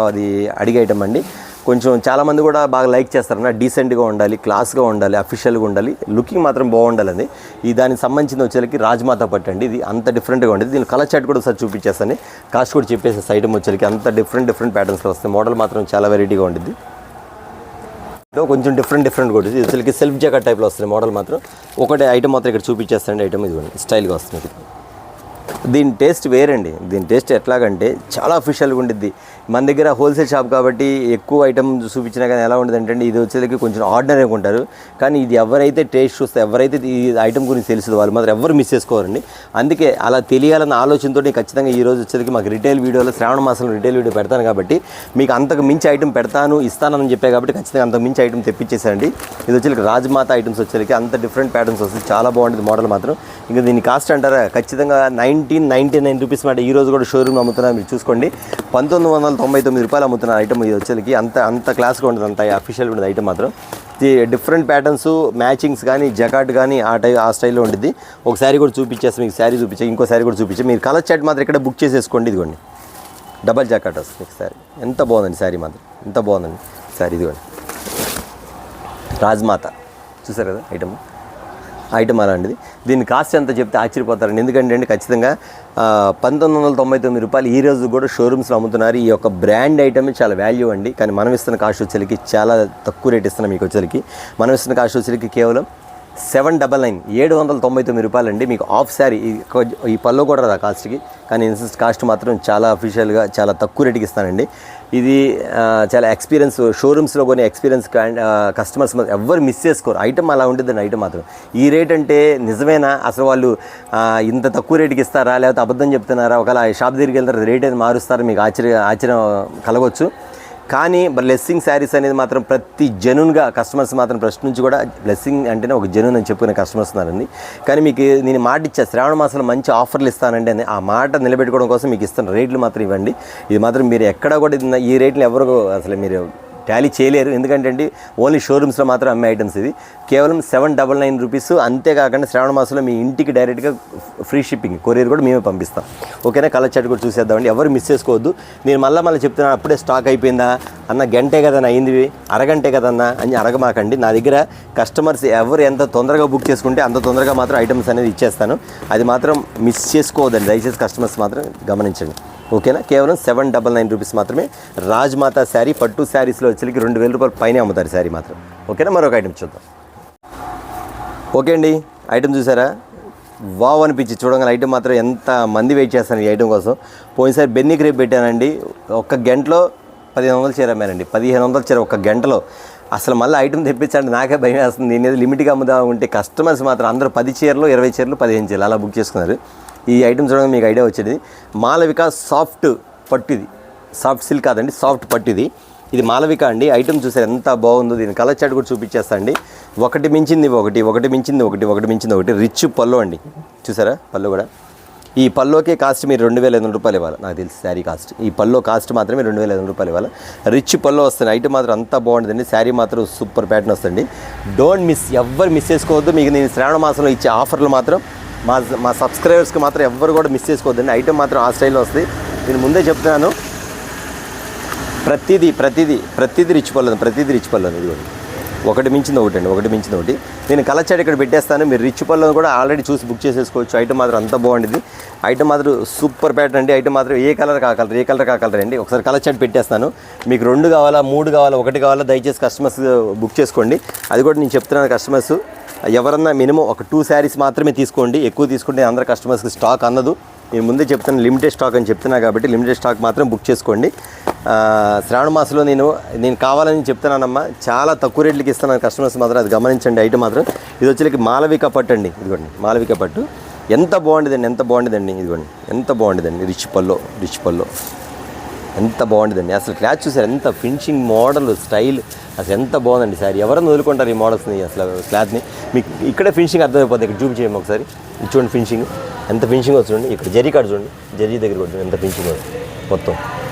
అది అడిగే ఐటమ్ అండి. కొంచెం చాలామంది కూడా బాగా లైక్ చేస్తారన్న, డీసెంట్గా ఉండాలి, క్లాస్గా ఉండాలి, అఫీషియల్గా ఉండాలి, లుకింగ్ మాత్రం బాగుండాలని. ఈ దానికి సంబంధించిన వచ్చేకి రాజ్మాతా పట్టు అండి. ఇది అంత డిఫరెంట్గా ఉంటుంది. దీని కలర్ చార్ట్ కూడా ఒకసారి చూపించేస్తాను, కాస్ట్ కూడా చెప్పేసి ఐటమ్ వచ్చేకి అంత డిఫరెంట్ ప్యాటర్న్స్లో వస్తాయి. మోడల్ మాత్రం చాలా వెరైటీగా ఉంటుంది, కొంచెం డిఫరెంట్గా ఉంటుంది. ఇది వచ్చేకి సెల్ఫ్ జాకెట్ టైప్లో వస్తుంది మోడల్ మాత్రం. ఒకటే ఐటమ్ మాత్రం ఇక్కడ చూపించేస్తాండి. ఐటమ్ ఇది స్టైల్గా వస్తుంది. దీని టేస్ట్ వేరండి. దీని టేస్ట్ ఎట్లాగంటే చాలా అఫీషియల్గా ఉండిద్ది. మన దగ్గర హోల్సేల్ షాప్ కాబట్టి ఎక్కువ ఐటమ్ చూపించినా కానీ ఎలా ఉంటుంది అంటే ఇది వచ్చేసరికి కొంచెం ఆర్డినరీగా ఉంటారు. కానీ ఇది ఎవరైతే టేస్ట్ చూస్తే, ఎవరైతే ఈ ఐటమ్ గురించి తెలుస్తుందో వాళ్ళు మాత్రం ఎవరు మిస్ చేసుకోవారండి. అందుకే అలా తెలియాలన్న ఆలోచనతో ఖచ్చితంగా ఈరోజు వచ్చేసరికి మాకు రిటైల్ వీడియోలో శ్రావణ మాసంలో రిటైల్ వీడియో పెడతాను కాబట్టి మీకు అంతకు మించి ఐటమ్ పెడతాను ఇస్తానని చెప్పే కాబట్టి ఖచ్చితంగా అంతకు మించి ఐటమ్ తెప్పించేసారండి. ఇది వచ్చేసరికి రాజమాత ఐటమ్స్ వచ్చేసరికి అంత డిఫరెంట్ ప్యాటర్న్స్ వస్తుంది. చాలా బాగుంటుంది మోడల్ మాత్రం. ఇంకా దీని కాస్ట్ అంటారా ఖచ్చితంగా 1999 రూపీస్ మాట. ఈరోజు కూడా షోరూమ్ అమ్ముతున్నారు, మీరు చూసుకోండి. 1999 రూపాయలు అమ్ముతున్నారు ఐటమ్. ఇది వచ్చేసరికి అంత క్లాస్గా ఉంటుంది, అంత అఫీషియల్గా ఉంటుంది ఐటమ్ మాత్రం. డిఫరెంట్ ప్యాటర్న్స్ మ్యాచింగ్స్ కానీ జకాట్ కానీ ఆ స్టైల్లో ఉంటుంది. ఒక శారీ కూడా చూపించేస్తే మీకు శారీ చూపించే, ఇంకో శారీ కూడా చూపించే. మీరు కలర్ చార్ట్ మాత్రం ఇక్కడ బుక్ చేసేసుకోండి. ఇదిగోండి డబల్ జాకెట్ వస్తుంది మీకు శారీ. ఎంత బాగుందండి శారీ మాత్రం, ఎంత బాగుందండి శారీ. ఇదిగోండి రాజ్మాత చూసారు కదా ఐటమ్ అలాంటిది. దీని కాస్ట్ ఎంత చెప్తే ఆశ్చర్యపోతారండి. ఎందుకంటే అండి ఖచ్చితంగా 1999 రూపాయలు ఈ రోజు కూడా షోరూమ్స్లో అమ్ముతున్నారు. ఈ యొక్క బ్రాండ్ ఐటమ్ చాలా వాల్యూ అండి. కానీ మనం ఇస్తున్న కాస్ట్ వచ్చేసరికి చాలా తక్కువ రేట్ ఇస్తున్నాం మీకు వచ్చేసరికి. మనం ఇస్తున్న కాస్ట్ వచ్చేసరికి కేవలం 799 799 రూపాయలండి. మీకు హాఫ్ శారీ ఈ పల్లో కూడా రా కాస్ట్కి, కానీ ఇన్సెస్ట్ కాస్ట్ మాత్రం చాలా అఫీషియల్గా చాలా తక్కువ రేటుకి ఇస్తానండి. ఇది చాలా ఎక్స్పీరియన్స్ షోరూమ్స్లో కొన్ని ఎక్స్పీరియన్స్ కస్టమర్స్ ఎవరు మిస్ చేసుకోరు. ఐటమ్ అలా ఉంటుందండి. ఐటమ్ మాత్రం ఈ రేట్ అంటే నిజమేనా, అసలు వాళ్ళు ఇంత తక్కువ రేటుకి ఇస్తారా లేకపోతే అబద్ధం చెప్తున్నారా, ఒకవేళ షాప్ దగ్గరికి వెళ్తారు రేట్ అనేది మారుస్తారా, మీకు ఆశ్చర్యం కలగవచ్చు. కానీ బ్లెస్సింగ్ శారీస్ అనేది మాత్రం ప్రతి జెన్యూన్గా కస్టమర్స్ మాత్రం ఫస్ట్ నుంచి కూడా బ్లెస్సింగ్ అంటేనే ఒక జెన్యూన్ అని చెప్పుకునే కస్టమర్స్ ఉన్నారండి. కానీ మీకు నేను మాట ఇచ్చా శ్రావణ మాసంలో మంచి ఆఫర్లు ఇస్తానండి అని, ఆ మాట నిలబెట్టుకోవడం కోసం మీకు ఇస్తున్న రేట్లు మాత్రం ఇవ్వండి. ఇది మాత్రం మీరు ఎక్కడా కూడా ఈ రేట్లు ఎవరు అసలు మీరు టాలీ చేయలేరు. ఎందుకంటే అండి ఓన్లీ షోరూమ్స్లో మాత్రం అమ్మే ఐటమ్స్ ఇది. కేవలం 799 రూపీస్. అంతేకాకుండా శ్రావణ మాసంలో మీ ఇంటికి డైరెక్ట్గా ఫ్రీ షిప్పింగ్ కొరియర్ కూడా మేమే పంపిస్తాం. ఓకేనా, కలర్ చార్ట్ కూడా చూసేద్దామండి. ఎవరు మిస్ చేసుకోవద్దు. నేను మళ్ళీ చెప్తున్నాను అప్పుడే స్టాక్ అయిపోయిందా అన్న, గంటే కదన్నా అయింది, అరగంటే కదన్నా అని అడగమాకండి. నా దగ్గర కస్టమర్స్ ఎవరు ఎంత తొందరగా బుక్ చేసుకుంటే అంత తొందరగా మాత్రం ఐటమ్స్ అనేది ఇచ్చేస్తాను. అది మాత్రం మిస్ చేసుకోవద్దండి దయచేసి, కస్టమర్స్ మాత్రం గమనించండి. ఓకేనా, కేవలం 799 రూపీస్ మాత్రమే. రాజ్మాత శారీ పట్టు శారీస్లో వచ్చేసరికి 2000 రూపాయలు పైన అమ్ముతారు శారీ మాత్రం. ఓకేనా, మరొక ఐటమ్ చూద్దాం. ఓకే అండి, ఐటమ్ చూసారా, వావ్ అనిపించి చూడగానే ఐటమ్ మాత్రం ఎంత మంది వెయిట్ చేస్తాను ఈ ఐటమ్ కోసం. పోయినసారి బెన్నీ క్రేప్ పెట్టానండి, ఒక్క గంటలో 1500 చీర అమ్మానండి. 1500 చీర ఒక్క గంటలో. అసలు మళ్ళీ ఐటమ్ తెప్పించండి నాకే భయం వేస్తుంది. నేను లిమిట్గా అమ్ముదాం ఉంటే కస్టమర్స్ మాత్రం అందరూ 10 చీరలు 20 చీరలు 15 చీరలు అలా బుక్ చేసుకున్నారు. ఈ ఐటమ్ చూడగా మీకు ఐడియా వచ్చేది. మాలవిక సాఫ్ట్ పట్టు, ఇది సాఫ్ట్ సిల్క్ కాదండి, సాఫ్ట్ పట్టు ఇది మాలవిక అండి. ఐటమ్ చూసారు ఎంత బాగుందో. దీని కలర్ చార్ట్ కూడా చూపించేస్తా అండి. ఒకటి మించింది ఒకటి రిచ్ పల్లో అండి. చూసారా పల్లో కూడా. ఈ పల్లోకే కాస్ట్ మీరు 2500 రూపాయలు ఇవ్వాలి నాకు తెలిసి శారీ కాస్ట్. ఈ పల్లో కాస్ట్ మాత్రమే 2500 రూపాయలు ఇవ్వాలి. రిచ్ పల్లో వస్తుంది. ఐటమ్ మాత్రం అంతా బాగుంటుందండి. శారీ మాత్రం సూపర్ ప్యాటర్న్ వస్తుంది. డోంట్ మిస్, ఎవ్వరు మిస్ చేసుకోవద్దు. మీకు నేను శ్రావణ మాసంలో ఇచ్చే ఆఫర్లు మాత్రం మా సబ్స్క్రైబర్స్కి మాత్రం ఎవ్వరు కూడా మిస్ చేసుకోవద్దండి. ఐటమ్ మాత్రం ఆ స్టైల్లో వస్తుంది. నేను ముందే చెప్తున్నాను, ప్రతిదీ రిచ్ పళ్ళు ఇది ఒకటి మించింది ఒకటి. నేను కలర్ చార్ట్ ఇక్కడ పెట్టేస్తాను. మీరు రిచ్ పళ్ళు కూడా ఆల్రెడీ చూసి బుక్ చేసేసుకోవచ్చు. ఐటమ్ మాత్రం అంత బాగుంటుంది. ఐటమ్ మాత్రం సూపర్ ప్యాటర్న్ అండి. ఐటమ్ మాత్రం ఏ కలర్ కాకలర్ అండి. ఒకసారి కలర్ చార్ట్ పెట్టేస్తాను. మీకు 2 కావాలా 3 కావాలా 1 కావాలా దయచేసి కస్టమర్స్ బుక్ చేసుకోండి. అది కూడా నేను చెప్తున్నాను కస్టమర్స్ ఎవరన్నా మినిమం ఒక 2 శారీస్ మాత్రమే తీసుకోండి. ఎక్కువ తీసుకుంటే అందరు కస్టమర్స్కి స్టాక్ అందదు. నేను ముందే చెప్తాను లిమిటెడ్ స్టాక్ అని చెప్తున్నా కాబట్టి లిమిటెడ్ స్టాక్ మాత్రం బుక్ చేసుకోండి. శ్రావణ మాసంలో నేను కావాలని చెప్తున్నానమ్మా, చాలా తక్కువ రేట్లకి ఇస్తున్నాను కస్టమర్స్ మాత్రం, అది గమనించండి. ఐటమ్ మాత్రం ఇది వచ్చేకి మాలవిక పట్టు అండి. ఇదిగోండి మాలవిక పట్టు ఎంత బాగుండేదండి. ఇదిగోండి ఎంత బాగుండేదండి. రిచ్ పల్లో ఎంత బాగుండేదండి. అసలు క్లాత్ చూసారు ఎంత ఫినిషింగ్, మోడల్ స్టైల్ అసలు ఎంత బాగుందండి శారీ. ఎవరైనా వదులుకుంటారు ఈ మోడల్స్ని, అసలు క్లాత్ని. మీకు ఇక్కడే ఫినిషింగ్ అర్థమైపోతుంది. ఇక్కడ జూమ్ చేయము ఒకసారి. చూడండి ఫినిషింగ్ ఎంత ఫినిషింగ్ వస్తుంది. ఇక్కడ జరీ కార్డు చూడండి, జరీ దగ్గర కొట్టు ఎంత ఫినిషింగ్ వస్తుంది. మొత్తం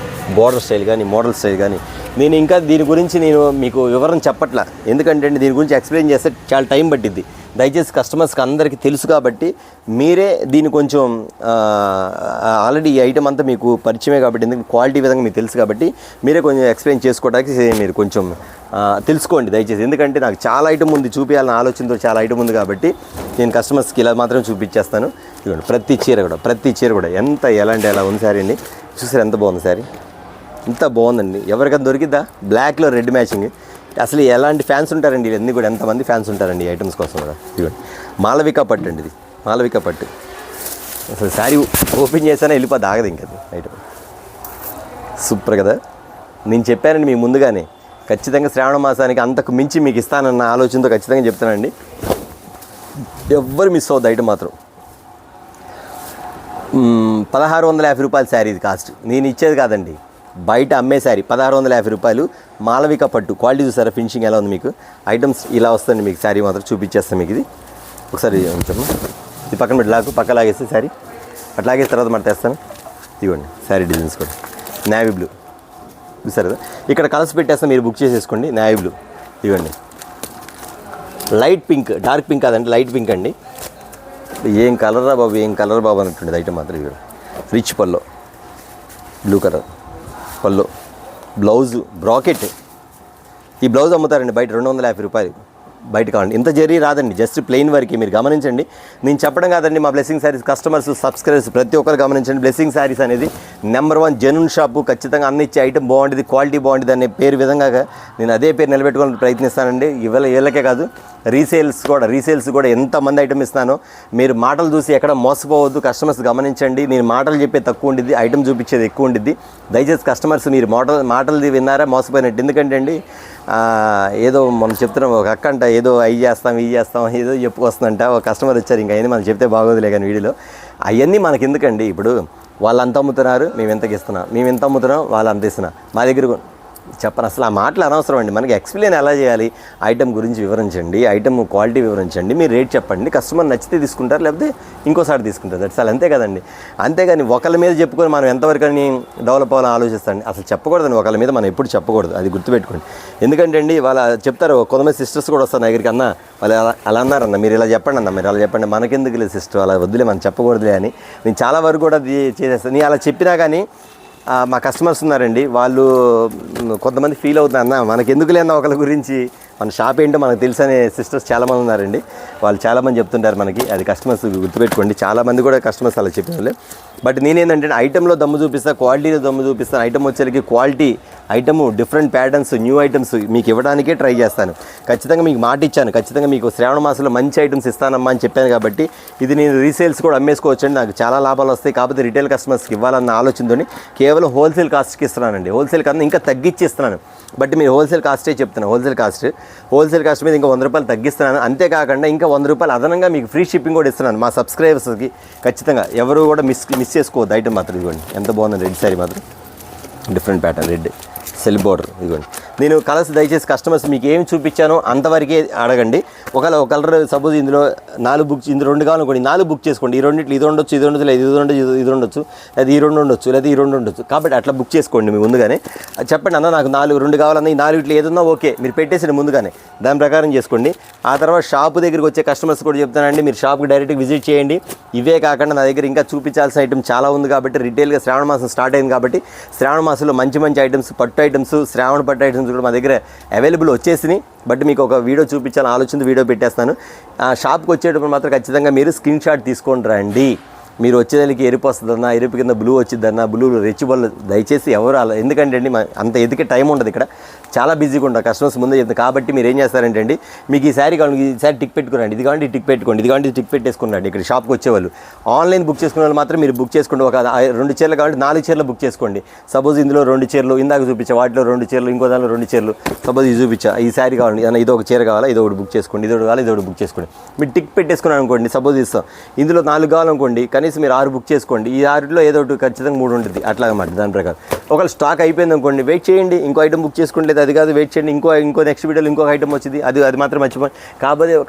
బోర్డర్ స్టైల్ కానీ మోడల్ స్టైల్ కానీ. నేను ఇంకా దీని గురించి మీకు వివరణ చెప్పట్లా, ఎందుకంటే దీని గురించి ఎక్స్ప్లెయిన్ చేస్తే చాలా టైం పట్టిద్ది. దయచేసి కస్టమర్స్కి అందరికీ తెలుసు కాబట్టి మీరే దీన్ని కొంచెం ఆల్రెడీ ఈ ఐటమ్ అంతా మీకు పరిచయమే కాబట్టి, ఎందుకంటే క్వాలిటీ విధంగా మీకు తెలుసు కాబట్టి మీరే కొంచెం ఎక్స్ప్లెయిన్ చేసుకోవడానికి మీరు కొంచెం తెలుసుకోండి దయచేసి. ఎందుకంటే నాకు చాలా ఐటమ్ ఉంది, చూపించాలన్న ఆలోచనతో చాలా ఐటమ్ ఉంది కాబట్టి నేను కస్టమర్స్కి ఇలా మాత్రం చూపించేస్తాను. ఇదిగోండి ప్రతి చీర కూడా ఎలాంటి ఎలా ఉంది శారీ అండి. చూసారు ఎంత బాగుంది శారీ, ఎంత బాగుందండి. ఎవరికైనా దొరికిద్దా బ్లాక్లో రెడ్ మ్యాచింగ్. అసలు ఎలాంటి ఫ్యాన్స్ ఉంటారండి, ఇవన్నీ కూడా ఎంతమంది ఫ్యాన్స్ ఉంటారండి ఈ ఐటమ్స్ కోసం కూడా. ఇదిగోండి మాలవిక పట్టు అండి, ఇది మాలవిక పట్టు అసలు శారీ ఓపెన్ చేసానే వెళ్ళిపోద్ది, ఆగదు ఇంకా అది ఐటమ్. సూపర్ కదా, నేను చెప్పానండి మీకు ముందుగానే ఖచ్చితంగా శ్రావణ మాసానికి అంతకు మించి మీకు ఇస్తానన్న ఆలోచనతో ఖచ్చితంగా చెప్తానండి. ఎవ్వరు మిస్ అవుద్ది ఐటమ్ మాత్రం. 1650 రూపాయల శారీ ఇది కాస్ట్, నేను ఇచ్చేది కాదండి, బయట అమ్మే శారీ 1650 రూపాయలు. మాలవిక పట్టు క్వాలిటీ చూసారా, ఫినిషింగ్ ఎలా ఉంది మీకు. ఐటమ్స్ ఇలా వస్తుంది మీకు, శారీ మాత్రం చూపించేస్తాను మీకు. ఇది ఒకసారి ఉంచమ్మా, ఇది పక్కన పెట్టి లాగు, పక్క లాగేస్తే శారీ అట్లా లాగేసిన తర్వాత మరి తెస్తాను. ఇవ్వండి శారీ డిజైన్స్ కూడా నేవీ బ్లూ చూసారు కదా, ఇక్కడ కలర్స్ పెట్టేస్తాను, మీరు బుక్ చేసేసుకోండి. నేవీ బ్లూ ఇవ్వండి, లైట్ పింక్, డార్క్ పింక్ కాదండి, లైట్ పింక్ అండి. ఏం కలరా బాబు, ఏం కలర్ బాబు అన్నట్టుండేది ఐటమ్ మాత్రం. ఇక్కడ రిచ్ పల్లో బ్లూ కలర్ పల్లో, బ్లౌజు బ్రాకెట్. ఈ బ్లౌజ్ అమ్ముతారండి బయట 250 రూపాయలు, బయట కావండి. ఇంత జరీ రాదండి, జస్ట్ ప్లెయిన్ వరకు. మీరు గమనించండి, నేను చెప్పడం కాదండి, మా బ్లెస్సింగ్ శారీస్ కస్టమర్స్ సబ్స్క్రైబర్స్ ప్రతి ఒక్కరు గమనించండి. బ్లెస్సింగ్ శారీస్ అనేది నెంబర్ 1 జెన్యూన్ షాపు. ఖచ్చితంగా అన్ని ఇచ్చే ఐటమ్ బాగుంటుంది, క్వాలిటీ బాగుంటుంది అనే పేరు విధంగా నేను అదే పేరు నిలబెట్టుకోవాలని ప్రయత్నిస్తానండి. వీళ్ళకే కాదు, రీసేల్స్ కూడా ఎంతమంది ఐటమ్ ఇస్తానో మీరు మాటలు చూసి ఎక్కడ మోసపోవద్దు. కస్టమర్స్ గమనించండి, నేను మాటలు చెప్పే తక్కువ ఉండిద్ది, ఐటమ్ చూపించేది ఎక్కువ ఉండిద్ది. దయచేసి కస్టమర్స్ మీరు మాటలు విన్నారా మోసపోయినట్టు. ఎందుకంటే అండి ఏదో మనం చెప్తున్నాం, ఒక అక్క అంట ఏదో అవి చేస్తాం ఏదో చెప్పుకొస్తుందంట. ఒక కస్టమర్ వచ్చారు, ఇంకా అవన్నీ మనం చెప్తే బాగోదులే కానీ వీడియోలో. అవన్నీ మనకి ఎందుకండి, ఇప్పుడు వాళ్ళు అంత అమ్ముతున్నారు, మేము ఎంతకి ఇస్తున్నాం, మేము ఎంత అమ్ముతున్నాం, వాళ్ళు అంత ఇస్తున్నాం, మా దగ్గర చెప్పను. అసలు ఆ మాటలు అనవసరం అండి. మనకి ఎక్స్ప్లెయిన్ ఎలా చేయాలి, ఐటమ్ గురించి వివరించండి, ఐటమ్ క్వాలిటీ వివరించండి, మీరు రేట్ చెప్పండి. కస్టమర్ నచ్చితే తీసుకుంటారు, లేకపోతే ఇంకోసారి తీసుకుంటారు. అసలు అంతే కదండి. అంతేగాని ఒకళ్ళ మీద చెప్పుకొని మనం ఎంతవరకు అని డెవలప్ అవ్వాలని ఆలోచిస్తాండి. అసలు చెప్పకూడదండి, ఒకళ్ళ మీద మనం ఎప్పుడు చెప్పకూడదు, అది గుర్తుపెట్టుకోండి. ఎందుకంటే అండి వాళ్ళ చెప్తారు, కొంతమంది సిస్టర్స్ కూడా వస్తారు నా దగ్గరికి, అన్న వాళ్ళు అలా అన్నారన్న, మీరు ఇలా చెప్పండి అన్న, మీరు అలా చెప్పండి, మనకెందుకు లేదు సిస్టర్, అలా వద్దులే మనం చెప్పకూడదులే అని నేను చాలా వరకు కూడా అది చేసేస్తాను. నేను అలా చెప్పినా కానీ మా కస్టమర్స్ ఉన్నారండి, వాళ్ళు కొంతమంది ఫీల్ అవుతున్నారు, అన్న మనకెందుకు లేదన్న ఒకళ్ళ గురించి, మన షాప్ ఏంటో మనకు తెలుసు అనే సిస్టర్స్ చాలామంది ఉన్నారండి. వాళ్ళు చాలామంది చెప్తుంటారు మనకి, అది కస్టమర్స్ గుర్తుపెట్టుకోండి. చాలామంది కూడా కస్టమర్స్ అలా చెప్పిన వాళ్ళు. బట్ నేనేంటంటే ఐటెంలో దమ్ము చూపిస్తాను, క్వాలిటీలో దమ్ము చూపిస్తాను. ఐటమ్ వచ్చేసరికి quality item, different patterns, new items మీకు ఇవ్వడానికే ట్రై చేస్తాను. ఖచ్చితంగా మీకు మాట ఇచ్చాను, ఖచ్చితంగా మీకు శ్రావణ మాసంలో మంచి ఐటమ్స్ ఇస్తానమ్మా అని చెప్పాను. కాబట్టి ఇది నేను రీసేల్స్ కూడా అమ్మేసుకోవచ్చండి, నాకు చాలా లాభాలు వస్తాయి. కాకపోతే రిటైల్ కస్టమర్స్కి ఇవ్వాలన్న ఆలోచనతో కేవలం హోల్సేల్ కాస్ట్కి ఇస్తున్నానండి. హోల్సేల్ కన్నా ఇంకా తగ్గించి ఇస్తున్నాను. బట్ మీరు హోల్సేల్ కాస్టే చెప్తున్నాను, హోల్సేల్ కాస్ట్ మీద ఇంకా 100 రూపాయలు తగ్గిస్తున్నాను. అంతేకాకుండా ఇంకా 100 రూపాయలు అదనంగా మీకు ఫ్రీ షిప్పింగ్ కూడా ఇస్తున్నాను మా సబ్స్క్రైబర్స్కి. ఖచ్చితంగా ఎవరు కూడా మిస్ చేసుకోవద్దు. ఐటమ్ మాత్రం ఇదిగోండి, ఎంత బాగుంది రెడ్ శారీ మాత్రం, different pattern, red cell border. ఇదిగోండి, నేను కలర్స్ దయచేసి కస్టమర్స్ మీకు ఏం చూపించానో అంతవరకే అడగండి. ఒక కలర్ సపోజ్ ఇందులో 4 బుక్, ఇందులో 2 కావాలనుకోండి, 4 బుక్ చేసుకోండి. ఈ రెండిట్లు ఇది ఉండొచ్చు, లేదా ఇది ఉండొచ్చు, లేదా ఈ 2 ఉండొచ్చు, లేదా ఈ 2 ఉండొచ్చు. కాబట్టి అట్లా బుక్ చేసుకోండి మీ ముందుగానే. చెప్పండి అన్న నాకు 2 కావాలన్నా, ఈ 4 ఏదున్నా ఓకే, మీరు పెట్టేసి ముందుగానే దాని ప్రకారం చేసుకోండి. ఆ తర్వాత షాపు దగ్గరికి వచ్చే కస్టమర్స్ కూడా చెప్తానండి, మీరు షాప్కి డైరెక్ట్గా విజిట్ చేయండి. ఇవే కాకుండా నా దగ్గర ఇంకా చూపించాల్సిన ఐటమ్ చాలా ఉంది. కాబట్టి రిటైల్గా శ్రావణ మాసం స్టార్ట్ అయింది కాబట్టి శ్రావణ మాసంలో మంచి ఐటమ్స్, పట్టు ఐటమ్స్, శ్రావణ పట్టు ఐటమ్స్ కూడా మా దగ్గర అవైలబుల్ వచ్చేసినాయి. బట్ మీకు ఒక వీడియో చూపించాలని ఆలోచన వీడియో పెట్టేస్తాను. షాప్కి వచ్చేటప్పుడు మాత్రం ఖచ్చితంగా మీరు స్క్రీన్ షాట్ తీసుకొని రండి. మీరు వచ్చేదానికి ఎరుపు వస్తుందన్నా, ఎరుపు కింద బ్లూ వచ్చిద్దన్నా, బ్లూ రెచ్చిబల్ దయచేసి ఎవరు అలా, ఎందుకంటే అండి అంత ఎదికే టైం ఉండదు, ఇక్కడ చాలా బిజీగా ఉంటారు కస్టమర్స్ ముందే చెప్తాను. కాబట్టి మీరు ఏం చేస్తారంటే అండి, మీకు ఈ శారీ కావాలి, ఈ శారీ టిక్ పెట్టుకురండి, ఇది కావాలి టిక్ పెట్టుకోండి, ఇది కావాలి టిక్ పెట్టేసుకున్నాండి. ఇక్కడ షాప్కి వచ్చేవాళ్ళు ఆన్లైన్ బుక్ చేసుకునే వాళ్ళు మాత్రం మీరు బుక్ చేసుకోండి. ఒక 2 చీరలు కావాలి, 4 చీరలు బుక్ చేసుకోండి. సపోజ్ ఇందులో 2 చీరలు ఇందాక చూపించా, వాటిలో 2 చీరలు, ఇంకో దానిలో 2 చీరలు. సపోజ్ ఇది చూపించా, ఈ శారీ కావాలి, ఇది ఒక చీర కావాలా, ఇది ఒకటి బుక్ చేసుకోండి, ఇది ఒకటి కావాలి, ఇది ఒకటి బుక్ చేసుకోండి. మీరు టిక్ పెట్టేసుకున్నాను అనుకోండి, సపోజ్ ఇస్తాం, ఇందులో 4 కావాలనుకోండి, కనీసం మీరు 6 బుక్ చేసుకోండి. ఈ 6లో ఏదో ఒకటి ఖచ్చితంగా 3 ఉంటుంది, అట్లా అన్నమాట. దాని ప్రకారం ఒకవేళ స్టాక్ అయిపోయింది అనుకోండి, వెయిట్ చేయండి, ఇంకో ఐటమ్ బుక్ చేసుకోండి. లేదు అది కాదు, వెయిట్ చేయండి, ఇంకో నెక్స్ట్ వీడియోలో ఇంకొక ఐటమ్ వచ్చింది, అది మాత్రం మర్చిపోండి.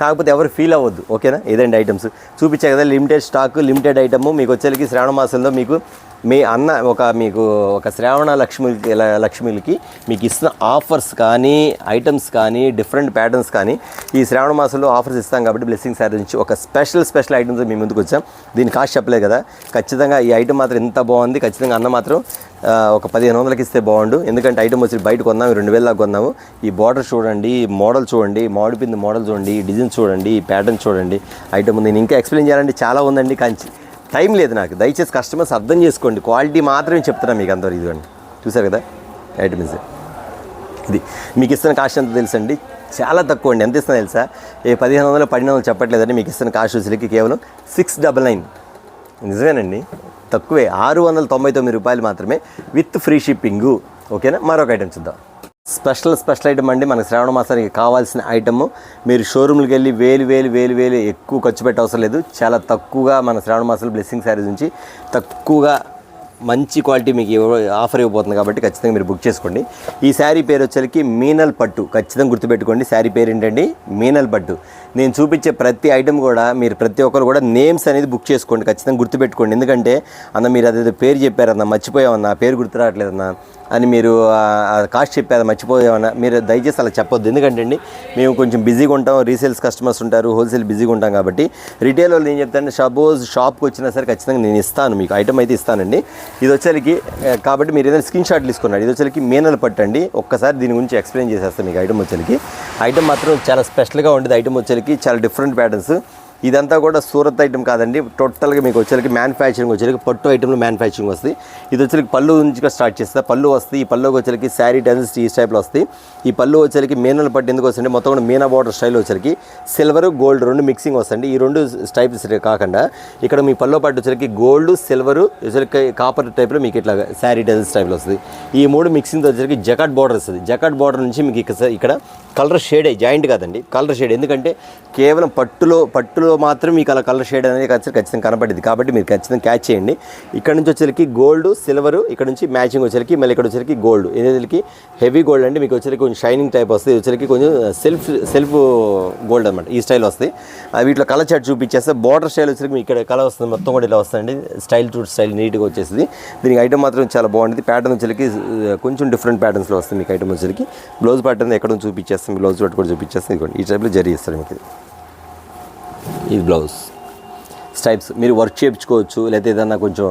కాకపోతే ఎవరు ఫీల్ అవ్వద్దు, ఓకేనా? ఏదండి ఐటమ్స్ చూపించా కదా, లిమిటెడ్ స్టాక్, లిమిటెడ్ ఐటమ్. మీకు వచ్చేసరికి శ్రావణ మాసంలో మీకు మీ అన్న మీకు ఒక శ్రావణ లక్ష్మికి మీకు ఇస్తున్న ఆఫర్స్ కానీ, ఐటమ్స్ కానీ, డిఫరెంట్ ప్యాటర్న్స్ కానీ ఈ శ్రావణ మాసంలో ఆఫర్స్ ఇస్తాం. కాబట్టి బ్లెస్సింగ్ శారీ నుంచి ఒక స్పెషల్ ఐటమ్స్ మీ ముందుకు వచ్చాం. దీని కాస్ట్ చెప్పలేదు కదా, ఖచ్చితంగా ఈ ఐటమ్ మాత్రం ఎంత బాగుంది. ఖచ్చితంగా అన్న మాత్రం ఒక 1500కి ఇస్తే బాగుండు. ఎందుకంటే ఐటమ్ వచ్చి బయట కొన్నాము, 2000 దాకా కొన్నాము. ఈ బార్డర్ చూడండి, మోడల్ చూడండి, మామిడిపిండి మోడల్ చూడండి, డిజైన్ చూడండి, ఈ ప్యాటర్న్ చూడండి. ఐటమ్ నేను ఇంకా ఎక్స్ప్లెయిన్ చేయాలంటే చాలా ఉందండి, కానీ టైం లేదు నాకు. దయచేసి కస్టమర్స్ అర్థం చేసుకోండి, క్వాలిటీ మాత్రమే చెప్తున్నా మీకు అందరూ. ఇదిగోండి, చూసారు కదా ఐటమ్స్. ఇది మీకు ఇస్తున్న కాస్ట్ ఎంత తెలుసండి, చాలా తక్కువ అండి. ఎంత ఇస్తున్నా తెలుసా? 1500 1200 చెప్పట్లేదండి. మీకు ఇస్తున్న కాస్ట్ వచ్చేసరికి కేవలం 699. నిజమేనండి, తక్కువే, 699 రూపాయలు మాత్రమే విత్ ఫ్రీ షిప్పింగు. ఓకేనా, మరొక ఐటెం చూద్దాం. స్పెషల్ ఐటమ్ అండి. మనకు శ్రావణ మాసానికి కావాల్సిన ఐటమ్. మీరు షోరూమ్కి వెళ్ళి వేలు ఎక్కువ ఖర్చు పెట్టే అవసరం లేదు. చాలా తక్కువగా మన శ్రావణ మాసాలు బ్లెస్సింగ్ శారీస్ నుంచి తక్కువగా మంచి క్వాలిటీ మీకు ఆఫర్ ఇవ్వబోతుంది కాబట్టి ఖచ్చితంగా మీరు బుక్ చేసుకోండి. ఈ శారీ పేరు వచ్చేసరికి మీనల్ పట్టు. ఖచ్చితంగా గుర్తుపెట్టుకోండి, శారీ పేరు ఏంటండి, మీనల్ పట్టు. నేను చూపించే ప్రతి ఐటమ్ కూడా మీరు ప్రతి ఒక్కరు కూడా నేమ్స్ అనేది బుక్ చేసుకోండి, ఖచ్చితంగా గుర్తుపెట్టుకోండి. ఎందుకంటే అన్న మీరు అదేదో పేరు చెప్పారన్న మర్చిపోయామన్నా, పేరు గుర్తు రావట్లేదన్నా అని మీరు కాస్ట్ చెప్పారు మర్చిపోయామన్నా, మీరు దయచేసి అలా చెప్పొద్దు. ఎందుకంటే అండి మేము కొంచెం బిజీగా ఉంటాం, రీసేల్స్ కస్టమర్స్ ఉంటారు, హోల్సేల్ బిజీగా ఉంటాం కాబట్టి రిటైల్ వాళ్ళు నేను చెప్తాను, సపోజ్ షాప్కి వచ్చినా సరే ఖచ్చితంగా నేను ఇస్తాను, మీకు ఐటమ్ అయితే ఇస్తానండి. ఇది వచ్చేసరికి కాబట్టి మీరు ఏదైనా స్క్రీన్ షాట్లు తీసుకున్నాడు. ఇది వచ్చేసరికి మీనల్ పట్టు అండి. ఒక్కసారి దీని గురించి ఎక్స్ప్లెయిన్ చేసేస్తాను మీకు. ఐటమ్ వచ్చేసరికి ఐటమ్ మాత్రం చాలా స్పెషల్గా ఉండేది. ఐటమ్ వచ్చేసరికి చాలా డిఫరెంట్ ప్యాటర్న్స్. ఇదంతా కూడా సూరత్ ఐటమ్ కాదండి, టోటల్గా మీకు వచ్చేసరికి మ్యానుఫ్యాక్చరింగ్ వచ్చేసరికి పట్టు ఐటెంలో మ్యానుఫ్యాక్చరింగ్ వస్తుంది. ఇది వచ్చేసరికి పళ్ళు నుంచి స్టార్ట్ చేస్తే పళ్ళు వస్తుంది. ఈ పళ్ళుకి వచ్చేసరికి శారీ టెన్స్ ఈ టైప్లో వస్తాయి. ఈ పళ్ళు వచ్చేసరికి మీనల్ పట్టు ఎందుకు వస్తుంది, మొత్తం కూడా మీనా బార్డర్ స్టైల్ వచ్చేసరికి సిల్వర్ గోల్డ్ రెండు మిక్సింగ్ వస్తుంది. ఈ రెండు టైప్స్ కాకుండా ఇక్కడ మీ పళ్ళు పట్టు వచ్చేసరికి గోల్డ్ సిల్వర్ వచ్చేసరికి కాపర్ టైప్లో మీకు ఇట్లా శారీ టెన్స్ టైప్లో వస్తుంది. ఈ మూడు మిక్సింగ్ వచ్చేసరికి జకాట్ బార్డర్ వస్తుంది. జకాట్ బార్డర్ నుంచి మీకు ఇక్కడ కలర్ షేడ్ జాయింట్ కాదండి, కలర్ షేడ్. ఎందుకంటే కేవలం పట్టులో మాత్రం మీకు అలా కలర్ షేడ్ అనేది ఖచ్చితంగా కనపడింది కాబట్టి మీరు ఖచ్చితంగా క్యాచ్ చేయండి. ఇక్కడ నుంచి వచ్చేసరికి గోల్డ్ సిల్వర్, ఇక్కడ నుంచి మ్యాచింగ్ వచ్చేసరికి మళ్ళీ ఇక్కడ వచ్చేసరికి గోల్డ్. ఏదైతే హెవీ గోల్డ్ అంటే మీకు వచ్చేసరికి కొంచెం షైనింగ్ టైప్ వస్తుంది. వచ్చేసరికి కొంచెం సెల్ఫ్ గోల్డ్ అనమాట, ఈ స్టైల్ వస్తాయి. వీటిలో కలర్ చార్ట్ చూపించేస్తే బార్డర్ స్టైల్ వచ్చేసరికి ఇక్కడ కలర్ వస్తుంది, మొత్తం కూడా ఇలా వస్తుందండి. స్టైల్ టు స్టైల్ నీట్గా వచ్చేసింది. దీనికి ఐటమ్ మాత్రం చాలా బాగుంటుంది. ప్యాటర్న్ వచ్చేసరికి కొంచెం డిఫరెంట్ ప్యాటర్న్స్లో వస్తుంది మీకు ఐటమ్ వచ్చేసరికి. బ్లౌజ్ ప్యాటర్న్ ఎక్కడ చూపించేస్తాం, బ్లౌజ్ పట్టు కూడా చూపించేస్తాం. ఇదిగోండి ఈ టైప్లో జరీ ఇస్తారు మీకు. ఇది బ్లౌజ్ స్టైప్స్ మీరు వర్క్ చేయించుకోవచ్చు, లేకపోతే ఏదన్నా కొంచెం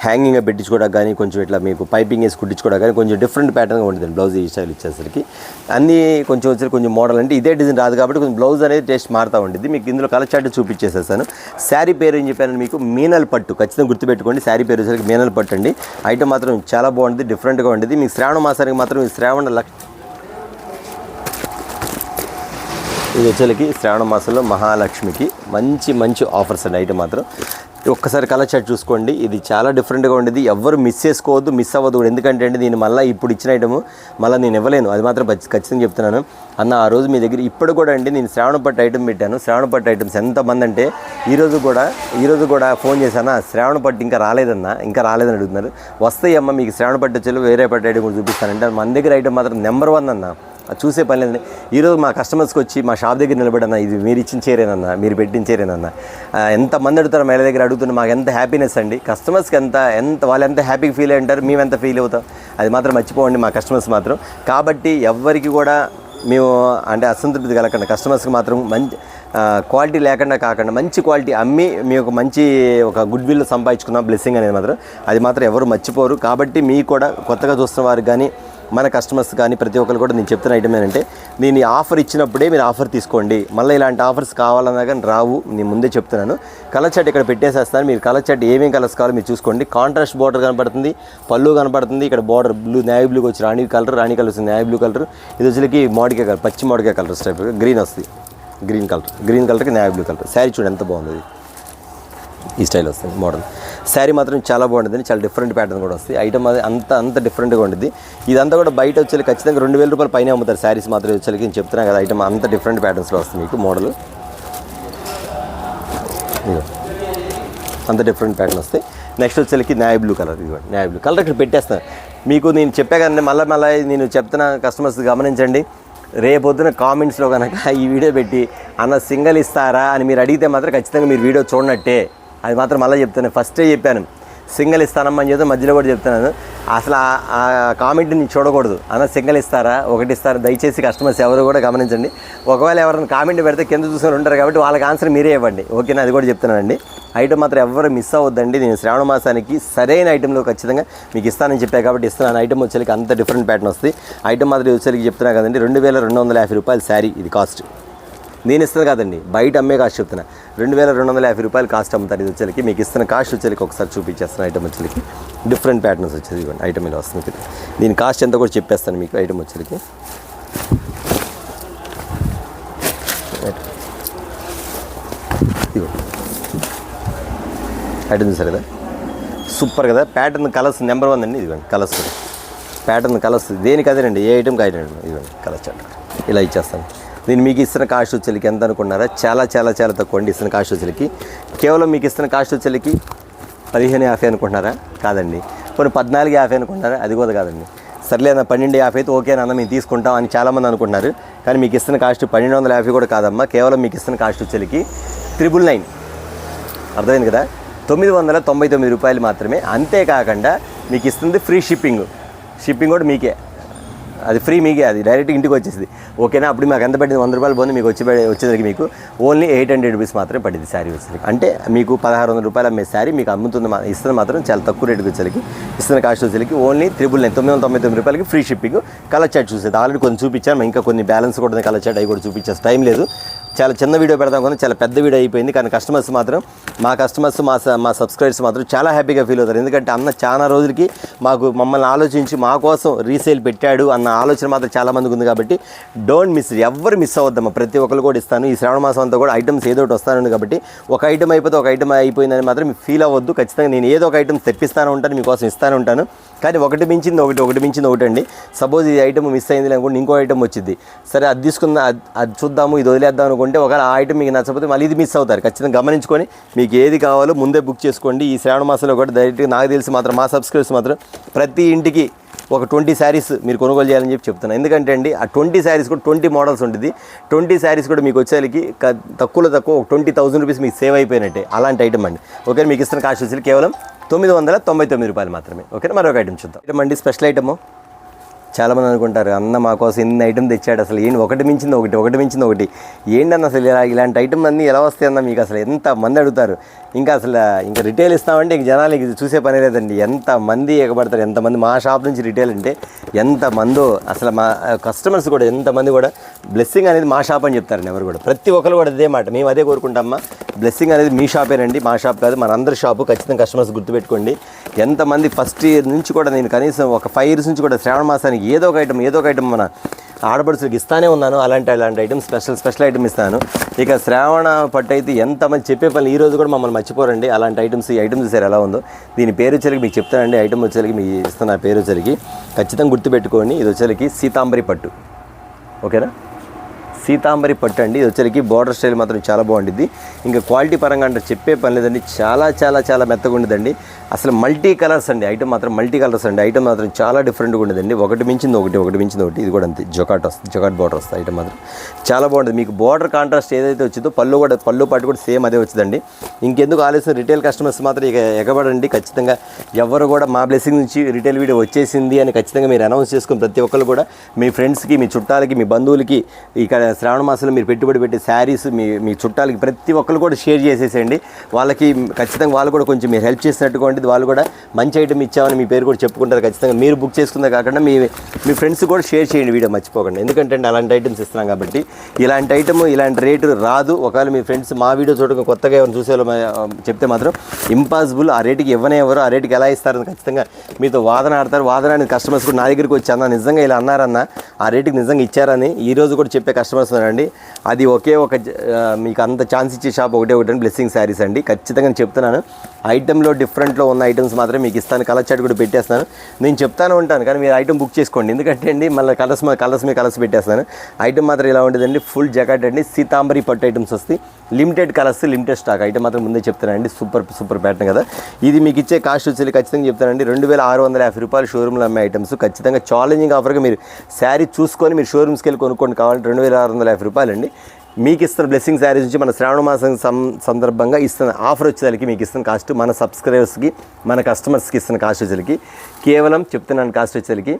హ్యాంగింగ్గా పెట్టించుకోవడానికి కానీ, కొంచెం ఇట్లా మీకు పైపింగ్ వేసి కుట్టించుకోవడానికి కానీ కొంచెం డిఫరెంట్ ప్యాటర్న్గా ఉంటుంది బ్లౌజ్. ఈ స్టైల్ ఇచ్చేసరికి అన్నీ కొంచెం వచ్చేసరికి కొంచెం మోడల్ అంటే ఇదే డిజైన్ రాదు కాబట్టి కొంచెం బ్లౌజ్ అనేది టేస్ట్ మారుతూ ఉంటుంది. మీకు ఇందులో కలర్ చార్ట్ చూపించేసేస్తాను. శారీ పేరు ఏం చెప్పాను మీకు, మీనల్ పట్టు. ఖచ్చితంగా గుర్తుపెట్టుకోండి, శారీ పేరు వచ్చేసరికి మీనల్ పట్టు అండి. ఐటమ్ మాత్రం చాలా బాగుంటుంది, డిఫరెంట్గా ఉంటుంది. మీకు శ్రావణ మాసానికి మాత్రం ఇది వచ్చేసరికి శ్రావణ మాసంలో మహాలక్ష్మికి మంచి ఆఫర్స్ అండి. ఐటమ్ మాత్రం ఒక్కసారి కలర్ చార్ట్ చూసుకోండి. ఇది చాలా డిఫరెంట్గా ఉండేది, ఎవ్వరు మిస్ చేసుకోవద్దు, మిస్ అవ్వద్దు. ఎందుకంటే అండి నేను మళ్ళీ ఇప్పుడు ఇచ్చిన ఐటమ్ మళ్ళీ నేను ఇవ్వలేను, అది మాత్రం ఖచ్చితంగా చెప్తున్నాను అన్న. ఆ రోజు మీ దగ్గర ఇప్పుడు కూడా అండి నేను శ్రావణ పట్టు ఐటమ్ పెట్టాను. శ్రావణ పట్టు ఐటమ్స్ ఎంతమంది అంటే ఈరోజు కూడా ఫోన్ చేశాను, శ్రావణ పట్టు ఇంకా రాలేదని అడుగుతున్నారు. వస్తాయి అమ్మ, మీకు శ్రావణ పట్టు వచ్చి వేరే పట్టు ఐటమ్ కూడా చూపిస్తానంటే మన దగ్గర ఐటమ్ మాత్రం నెంబర్ 1 అన్న. చూసే పని లేదండి. ఈరోజు మా కస్టమర్స్కి వచ్చి మా షాప్ దగ్గర నిలబడన్నా, ఇది మీరు ఇచ్చిన చీరేనన్నా, మీరు పెట్టిన చీరేనన్నా, ఎంతమంది అడుగుతారు మేళ దగ్గర అడుగుతున్నా. మాకు ఎంత హ్యాపీనెస్ అండి, కస్టమర్స్కి వాళ్ళు ఎంత హ్యాపీగా ఫీల్ అయ్యి ఉంటారు, మేము ఎంత ఫీల్ అవుతాం, అది మాత్రం మర్చిపోండి మా కస్టమర్స్ మాత్రం. కాబట్టి ఎవ్వరికి కూడా మేము అంటే అసంతృప్తి కలగకుండా, కస్టమర్స్కి మాత్రం మంచి క్వాలిటీ లేకుండా కాకుండా మంచి క్వాలిటీ అమ్మి మీకు మంచి ఒక గుడ్ విల్ సంపాదించుకున్నాం బ్లెస్సింగ్ అనేది మాత్రం, అది మాత్రం ఎవరు మర్చిపోరు. కాబట్టి మీకు కూడా కొత్తగా చూస్తున్న వారికి కానీ మన కస్టమర్స్ కానీ ప్రతి ఒక్కరు కూడా నేను చెప్తున్న ఐటమ్ ఏంటంటే, నేను ఈ ఆఫర్ ఇచ్చినప్పుడే మీరు ఆఫర్ తీసుకోండి. మళ్ళీ ఇలాంటి ఆఫర్స్ కావాలన్నా కానీ రావు, నేను ముందే చెప్తున్నాను. కలర్ చార్ట్ ఇక్కడ పెట్టేసేస్తాను. మీరు కలర్ చార్ట్ ఏమేమి కలర్స్ కావాలో మీరు చూసుకోండి. కాంట్రాస్ట్ బార్డర్ కనపడుతుంది, పళ్ళు కనపడుతుంది. ఇక్కడ బార్డర్ నేవీ బ్లూకి వచ్చి రాణి కలర్ వస్తుంది, నేవీ బ్లూ కలర్. ఇది వచ్చేకి మామిడికాయ కలర్, పచ్చి మామిడికాయ కలర్ టైప్ గ్రీన్ వస్తుంది, గ్రీన్ కలర్కి నేవీ బ్లూ కలర్. శారీ చూడండి ఎంత బాగుంది, ఈ స్టైల్ వస్తుంది మోడల్. శారీ మాత్రం చాలా బాగుంటుంది, చాలా డిఫరెంట్ ప్యాటర్న్ కూడా వస్తుంది. ఐటమ్ అది అంత డిఫరెంట్గా ఉంటుంది. ఇదంతా కూడా బయట వచ్చేది ఖచ్చితంగా 2000 రూపాయలు పైన అమ్ముతారు శారీస్ మాత్రం వచ్చేకి. నేను చెప్తున్నాను కదా, ఐటమ్ అంత డిఫరెంట్ ప్యాటర్న్స్లో వస్తుంది మీకు మోడల్. అంత డిఫరెంట్ ప్యాటర్న్ వస్తాయి. నెక్స్ట్ వచ్చేకి నేవీ బ్లూ కలర్. ఇదిగోండి నేవీ బ్లూ కలర్ ఇక్కడ పెట్టేస్తాను మీకు. నేను చెప్పా కానీ మళ్ళీ నేను చెప్తున్నా, కస్టమర్స్ గమనించండి. రేపొద్దున కామెంట్స్లో కనుక ఈ వీడియో పెట్టి అన్న సింగిల్ ఇస్తారా అని మీరు అడిగితే మాత్రం ఖచ్చితంగా మీరు వీడియో చూడనట్టే, అది మాత్రం మళ్ళీ చెప్తాను. ఫస్టే చెప్పాను సింగిల్ ఇస్తానమ్మని చెప్తే మధ్యలో కూడా చెప్తున్నాను. అసలు ఆ కామెంట్ నేను చూడకూడదు. అన్న సింగిల్ ఇస్తారా, ఒకటి ఇస్తారా, దయచేసి కస్టమర్స్ ఎవరు కూడా గమనించండి. ఒకవేళ ఎవరైనా కామెంట్ పెడితే కింద చూసుకొని ఉంటారు కాబట్టి వాళ్ళకి ఆన్సర్ మీరే ఇవ్వండి, ఓకేనా? అది కూడా చెప్తున్నానండి. ఐటమ్ మాత్రం ఎవరు మిస్ అవ్వద్దండి. నేను శ్రావణ మాసానికి సరైన ఐటెంలో ఖచ్చితంగా మీకు ఇస్తానని చెప్పాను కాబట్టి ఇస్తున్నాను. ఐటమ్ వచ్చేకి అంత డిఫరెంట్ ప్యాటర్న్ వస్తుంది. ఐటమ్ మాత్రం వచ్చేకి చెప్తున్నా కదండి, 2250 రూపాయలు శారీ ఇది కాస్ట్. నేను ఇస్తాను కాదండి, బయట అమ్మే కాస్ట్ చెప్తున్నా. 2250 రూపాయలు కాస్ట్ అమ్ముతారు. ఇది వచ్చేకి మీకు ఇస్తున్న కాస్ట్ వచ్చేకి ఒకసారి చూపించేస్తాను. ఐటమ్ వచ్చేకి డిఫరెంట్ ప్యాటర్న్స్ వచ్చేది ఇవ్వండి. ఐటమ్ ఇలా వస్తుంది. దీని కాస్ట్ ఎంత కూడా చెప్పేస్తాను మీకు. ఐటమ్ వచ్చేకి ఐటమ్ చూసారు కదా, సూపర్ కదా. ప్యాటర్న్ కలర్స్ నెంబర్ 1 అండి. ఇదిగోండి కలర్స్, ప్యాటర్న్ కలర్స్ దేనికి అదేనండి, ఏ ఐటమ్కి ఐటమ్. ఇదిగోండి కలర్ చార్ట్ ఇలా ఇచ్చేస్తాను. నేను మీకు ఇస్తున్న కాస్ట్ వచ్చేసరికి ఎంత అనుకున్నారా, చాలా చాలా చాలా తక్కువ అండి ఇస్తున్న కాస్ట్ వచ్చేసరికి. కేవలం మీకు ఇస్తున్న కాస్ట్ వచ్చేసరికి 15,50 అనుకుంటున్నారా? కాదండి. కొన్ని 14,50 అనుకుంటున్నారా? అది కూడా కాదండి. సర్లేదన్న 12,50 అయితే ఓకేనన్న మేము తీసుకుంటాం అని చాలామంది అనుకుంటున్నారు. కానీ మీకు ఇస్తున్న కాస్ట్ 1250 కూడా కాదమ్మా. కేవలం మీకు ఇస్తున్న కాస్ట్ వచ్చేసరికి 999. అర్థమైంది కదా, 999 రూపాయలు మాత్రమే. అంతేకాకుండా మీకు ఇస్తుంది ఫ్రీ షిప్పింగ్ కూడా మీకే, అది ఫ్రీ మీకే, అది డైరెక్ట్ ఇంటికి వచ్చేసింది. ఓకేనా? అప్పుడు మాకు ఎంత పడింది, 100 రూపాయలు పోనీ మీకు వచ్చేసరికి మీకు ఓన్లీ 800 రూపీస్ మాత్రమే పడింది శారీ వచ్చేసరికి. అంటే మీకు 1600 రూపాయలు అమ్మే శారీ మీకు ఇస్తుంది మాత్రం చాలా తక్కువ రేటుకి వచ్చేసరికి. ఇస్తున్న కాస్ట్ వచ్చేసరికి ఓన్లీ 999 రూపాయలకి ఫ్రీ షిప్పింగ్. కలర్ చార్ట్ చూసేది ఆల్రెడీ కొన్ని చూపించాను, ఇంకా కొన్ని బ్యాలెన్స్ కూడా ఉంది కలర్ చార్ట్, అవి కూడా చూపించాల్సిన టైం లేదు. చాలా చిన్న వీడియో పెడతాం కదా, చాలా పెద్ద వీడియో అయిపోయింది. కానీ కస్టమర్స్ మాత్రం మా సబ్స్క్రైబర్స్ మాత్రం చాలా హ్యాపీగా ఫీల్ అవుతారు. ఎందుకంటే అన్న చాలా రోజులకి మమ్మల్ని ఆలోచించి మా కోసం రీసేల్ పెట్టాడు అన్న ఆలోచన మాత్రం చాలామందికి ఉంది. కాబట్టి డోంట్ మిస్, ఎవరు మిస్ అవ్వద్దమ్మా. ప్రతి ఒక్కరు కూడా ఇస్తాను. ఈ శ్రావణ మాసం అంతా కూడా ఐటమ్స్ ఏదో ఒకటి వస్తాను. కాబట్టి ఒక ఐటమ్ అయిపోతే ఒక ఐటమ్ అయిపోయిందని మాత్రం మీకు ఫీల్ అవ్వద్దు. ఖచ్చితంగా నేను ఏదో ఒక ఐటమ్ తెప్పిస్తాను ఉంటాను, మీకోసం ఇస్తాను ఉంటాను. కానీ ఒకటి మించింది ఒకటి అండి. సపోజ్ ఈ ఐటమ్ మిస్ అయింది అనుకోండి, ఇంకో ఐటమ్ వచ్చింది, సరే అది తీసుకుందాం, అది చూద్దాము, ఇది వదిలేద్దాం అనుకుంటే ఒకవేళ ఆ ఐటమ్ మీకు నచ్చకపోతే మళ్ళీ ఇది మిస్ అవుతారు. ఖచ్చితంగా గమనించుకొని మీకు ఏది కావాలో ముందే బుక్ చేసుకోండి. ఈ శ్రావణ మాసంలో కూడా డైరెక్ట్గా నాకు తెలిసి మాత్రం మా సబ్స్క్రైబర్స్ మాత్రం ప్రతి ఇంటికి ఒక 20 శారీస్ మీరు కొనుగోలు చేయాలని చెప్తున్నాను. ఎందుకంటే అండి ఆ 20 శారీస్ కూడా 20 మోడల్స్ ఉంటుంది. 20 శారీస్ కూడా మీకు వచ్చేసరికి తక్కువ ఒక 20,000 రూపీస్ మీకు సేవ్ అయిపోయినట్టే అలాంటి ఐటమ్ అండి. ఓకే, మీకు ఇస్తున్న కాస్ట్ వచ్చి కేవలం 999 రూపాయలు మాత్రమే. ఓకే, మరొక ఐటమ్ చూద్దాం. ఐటమ్ అండి, స్పెషల్ ఐటము. చాలామంది అనుకుంటారు అన్న మా కోసం ఎన్ని ఐటమ్ తెచ్చాడు, అసలు ఏంటి ఒకటి మించింది ఒకటి ఏంటన్న అసలు ఇలాంటి ఐటమ్ అన్నీ ఎలా వస్తాయన్న మీకు అసలు ఎంతమంది అడుగుతారు. ఇంకా రిటైల్ ఇస్తామంటే ఇంక జనాలకి చూసే పని లేదండి. ఎంతమంది ఎగబడతారు, ఎంతమంది మా షాప్ నుంచి రిటైల్ అంటే ఎంతమందో. అసలు మా కస్టమర్స్ కూడా ఎంతమంది కూడా బ్లెస్సింగ్ అనేది మా షాప్ అని చెప్తారండి. ఎవరు కూడా ప్రతి ఒక్కరు కూడా అదే మాట, మేము అదే కోరుకుంటామా. బ్లెస్సింగ్ అనేది మీ షాపేనండి, మా షాప్ కాదు, మన అందరి షాపు. ఖచ్చితంగా కస్టమర్స్ గుర్తుపెట్టుకోండి. ఎంతమంది ఫస్ట్ ఇయర్ నుంచి కూడా నేను కనీసం ఒక 5 years నుంచి కూడా శ్రావణ మాసానికి ఏదో ఒక ఐటమ్ మన ఆడపడుచులకు ఇస్తానే ఉన్నాను. అలాంటి ఐటమ్ స్పెషల్ ఐటమ్ ఇస్తాను. ఇక శ్రావణ పట్టు అయితే ఎంతమంది చెప్పే పని ఈ రోజు కూడా మమ్మల్ని మర్చిపోరండి. అలాంటి ఐటమ్స్, ఈ ఐటమ్ చూసారు ఎలా ఉందో. దీని పేరు వచ్చేసరికి మీకు చెప్తానండి. ఐటమ్ వచ్చేసరికి మీకు ఇస్తున్న పేరు వచ్చేసరికి ఖచ్చితంగా గుర్తుపెట్టుకోండి. ఇది వచ్చేసరికి సీతాంబరి పట్టు. ఓకేనా, సీతాంబరి పట్టు అండి. ఇది వచ్చేసరికి బార్డర్ స్టైల్ మాత్రం చాలా బాగుంటుంది. ఇంకా క్వాలిటీ పరంగా అంటే చెప్పే పని లేదండి. చాలా చాలా చాలా మెత్తగా ఉండదండి. అసలు మల్టీ కలర్స్ అండి. ఐటమ్ మాత్రం మల్టీ కలర్స్ అండి. ఐటమ్ మాత్రం చాలా డిఫరెంట్గా ఉండదండి. ఒకటి మించింది ఒకటి. ఇది కూడా అంతే, జొకాట్ బార్డర్ వస్తుంది. ఐటమ్ మాత్రం చాలా బాగుంటుంది. మీకు బార్డర్ కాంట్రాస్ట్ ఏదైతే వచ్చిందో పళ్ళు పాటు కూడా సేమ్ అదే వచ్చిందండి. ఇంకెందుకు ఆలస్యం, రిటైల్ కస్టమర్స్ మాత్రం ఇక ఎగబడండి. ఖచ్చితంగా ఎవరు కూడా మా బ్లెస్సింగ్ నుంచి రిటైల్ వీడియో వచ్చేసింది అని ఖచ్చితంగా మీరు అనౌన్స్ చేసుకుని ప్రతి ఒక్కరు కూడా మీ ఫ్రెండ్స్కి, మీ చుట్టాలకి, మీ బంధువులకి, ఇక్కడ శ్రావణ మాసంలో మీరు పెట్టుబడి పెట్టే శారీస్ మీ చుట్టాలకి ప్రతి ఒక్కరు కూడా షేర్ చేసేసేయండి. వాళ్ళకి ఖచ్చితంగా వాళ్ళు కూడా కొంచెం మీరు హెల్ప్ చేసినట్టుగా ఉంటుంది. వాళ్ళు కూడా మంచి ఐటమ్ ఇచ్చామని మీ పేరు కూడా చెప్పుకుంటారు. ఖచ్చితంగా మీరు బుక్ చేసుకుందే కాకుండా మీ ఫ్రెండ్స్ కూడా షేర్ చేయండి వీడియో, మర్చిపోకండి. ఎందుకంటే అలాంటి ఐటమ్స్ ఇస్తున్నాం కాబట్టి ఇలాంటి ఐటమ్ ఇలాంటి రేటు రాదు. ఒకవేళ మీ ఫ్రెండ్స్ మా వీడియో చూడక కొత్తగా ఎవరు చూసేవాళ్ళు చెప్తే మాత్రం ఇంపాసిబుల్. ఆ రేటుకి ఎవరు ఆ రేటుకి ఎలా ఇస్తారని ఖచ్చితంగా మీతో వాదన ఆడతారు. వాదన అనేది కస్టమర్స్ కూడా నా దగ్గరికి వచ్చి అన్న నిజంగా ఇలా అన్నారన్న, ఆ రేటుకి నిజంగా ఇచ్చారని ఈరోజు కూడా చెప్పే కస్టమర్స్ ఉన్నారండి. అది మీకు అంత ఛాన్స్ ఇచ్చే షాప్ ఒకటే బ్లెస్సింగ్ శారీస్ అండి. ఖచ్చితంగా చెప్తున్నాను. ఐటెంలో డిఫరెంట్లో ఉన్న ఐటమ్స్ మాత్రం మీకు ఇస్తాను. కలర్ చార్ట్ కూడా పెట్టేస్తాను. నేను చెప్తాను ఉంటాను కానీ మీరు ఐటమ్ బుక్ చేసుకోండి. ఎందుకంటే అండి మళ్ళీ కలర్స్ పెట్టేస్తాను. ఐటమ్ మాత్రం ఇలా ఉండేదండి. ఫుల్ జాకెట్ అండి, సీతాంబరి పట్టు ఐటమ్స్ వస్తాయి. Limited colours, limited stock. Item మాత్రం ముందే చెప్తానండి. సూపర్ ప్యాటర్న్ కదా. ఇది మీకు ఇచ్చే కాస్ట్ వచ్చి ఖచ్చితంగా చెప్తానండి 2,650 రూపాయలు షోరూమ్లో అమ్మే ఐటమ్స్. ఖచ్చితంగా ఛాలెంజింగ్ ఆఫర్గా మీరు శారీ చూసుకొని మీరు షోరూమ్స్కి వెళ్ళి కొనుక్కోండి. కావాలంటే 2,650 రూపాయలు అండి. మీకు ఇస్తున్న బ్లెస్సింగ్ శారీస్ నుంచి మన శ్రావణ మాసం సందర్భంగా ఇస్తున్న ఆఫర్ వచ్చేసరికి మీకు ఇస్తున్న కాస్ట్ మన సబ్స్క్రైబర్స్కి, మన కస్టమర్స్కి ఇస్తున్న కాస్ట్ వచ్చేసరికి కేవలం చెప్తున్నాను కాస్ట్ వచ్చేసరికి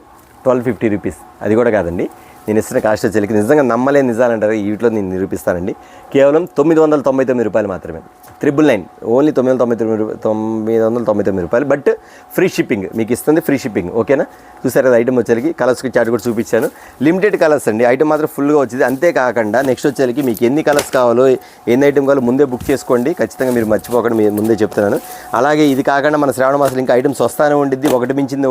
1,250 రూపీస్. అది కూడా కాదండి, నేను ఇస్తున్న కాస్ట్ వచ్చేసరికి నిజంగా నమ్మలేని నిజాలంటారు. ఈ వీటిలో నేను నిరూపిస్తానండి. కేవలం 999 రూపాయలు మాత్రమే. 999 ఓన్లీ 999 రూపాయలు. బట్ ఫ్రీ షిప్పింగ్ మీకు ఇస్తుంది, ఫ్రీ షిప్పింగ్. ఓకేనా, చూసారు కదా. ఐటమ్ వచ్చేసరికి కలర్స్కి చార్ట్ కూడా చూపించాను. లిమిటెడ్ కలర్స్ అండి. ఐటమ్ మాత్రం ఫుల్గా వచ్చింది. అంతేకాకుండా నెక్స్ట్ వచ్చేసరికి మీకు ఎన్ని కలర్స్ కావాలో, ఎన్ని ఐటమ్ కావాలో ముందే బుక్ చేసుకోండి. ఖచ్చితంగా మీరు మర్చిపోకండి, మీరు ముందే చెప్తున్నాను. అలాగే ఇది కాకుండా మన శ్రావణ మాసం ఇంకా ఐటమ్స్ వస్తానే ఉండిద్ది. ఒకటి మించింది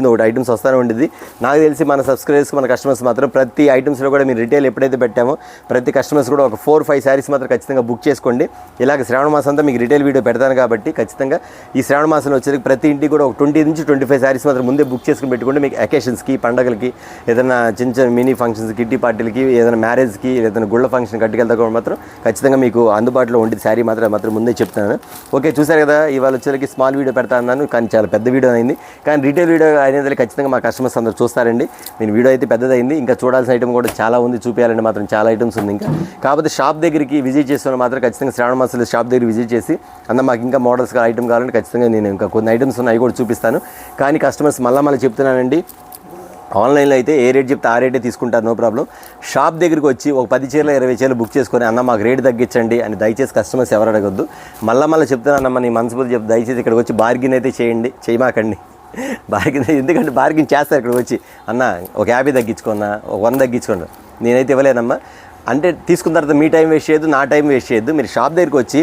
ఒకటి ఐటమ్స్ వస్తానే ఉండిద్ది. నాకు తెలిసి మన సబ్స్క్రైబర్స్, మన కస్టమర్స్ మాత్రం ప్రతి ఐటమ్స్లో కూడా మీరు రిటైల్ ఎప్పుడైతే పెట్టామో ప్రతి కస్టమర్స్ కూడా ఒక 4-5 శారీస్ మాత్రం ఖచ్చితంగా బుక్ చేసుకోండి. ఇలాగ శ్రావణ మాసం అంతా మీకు రిటైల్ వీడియో పెడతాను కాబట్టి ఖచ్చితంగా ఈ శ్రావణ మాసంలో వచ్చేది ప్రతి ఇంటికి కూడా ఒక 20 నుంచి 25 శారీస్ మాత్రం ముందే బుక్ చేసుకుని పెట్టుకుంటే మీకు అకేషన్స్కి, పండగలకి, ఏదైనా చిన్న మినీ ఫంక్షన్స్, కిట్టి పార్టీలకి, ఏదైనా మ్యారేజ్కి, ఏదైనా గుళ్ళ ఫంక్షన్ కట్టుకెళ్తా కూడా మాత్రం ఖచ్చితంగా మీకు అందుబాటులో ఉంటుంది శారీ మాత్రం ముందే చెప్తాను. ఓకే, చూసారు కదా, ఇవాళ వచ్చేసరికి స్మాల్ వీడియో పెడతా అన్నాను కానీ చాలా పెద్ద వీడియో అయింది. కానీ రిటైల్ వీడియో అనేది ఖచ్చితంగా మా కస్టమర్స్ అందరూ చూస్తారండి. నేను వీడియో అయితే పెద్దదైంది, ఇంకా చూడాల్సిన ఐటమ్ కూడా చాలా ఉంది, చూపించాలంటే మాత్రం చాలా ఐటమ్స్ ఉంది ఇంకా. కాకపోతే షాప్ దగ్గరికి విజిట్ చేస్తున్న మాత్రం ఖచ్చితంగా శ్రావణ మాసంలో షాప్ దగ్గర విజిట్ చేసి అన్న మాకు ఇంకా మోడల్స్ ఐటమ్ కావాలంటే ఖచ్చితంగా నేను ఇంకా కొన్ని ఐటమ్స్ ఉన్నాయి అవి కూడా చూపిస్తాను. కానీ కస్టమర్స్ మళ్ళీ చెప్తున్నానండి, ఆన్లైన్లో అయితే ఏ రేట్ చెప్తే ఆ రేటే తీసుకుంటారు, నో ప్రాబ్లం. షాప్ దగ్గరికి వచ్చి ఒక 10 చీరలు 20 చీరలు బుక్ చేసుకొని అన్న మాకు రేటు తగ్గించండి అని దయచేసి కస్టమర్స్ ఎవరు అడగొద్దు. మళ్ళీ చెప్తున్నానమ్మ, నీ మనసుపోతే చెప్తే దయచేసి ఇక్కడికి వచ్చి బార్గిన్ అయితే చేయమాకండి. బార్గిన్ ఎందుకంటే బార్గిన్ చేస్తారు ఇక్కడికి వచ్చి, అన్న ఒక 50 తగ్గించుకున్నా, ఒక 100 తగ్గించుకోండి, నేనైతే ఇవ్వలేనమ్మా అంటే తీసుకున్న తర్వాత మీ టైం వేస్ట్ చేయొద్దు, నా టైం వేస్ట్ చేయొద్దు. మీరు షాప్ దగ్గరికి వచ్చి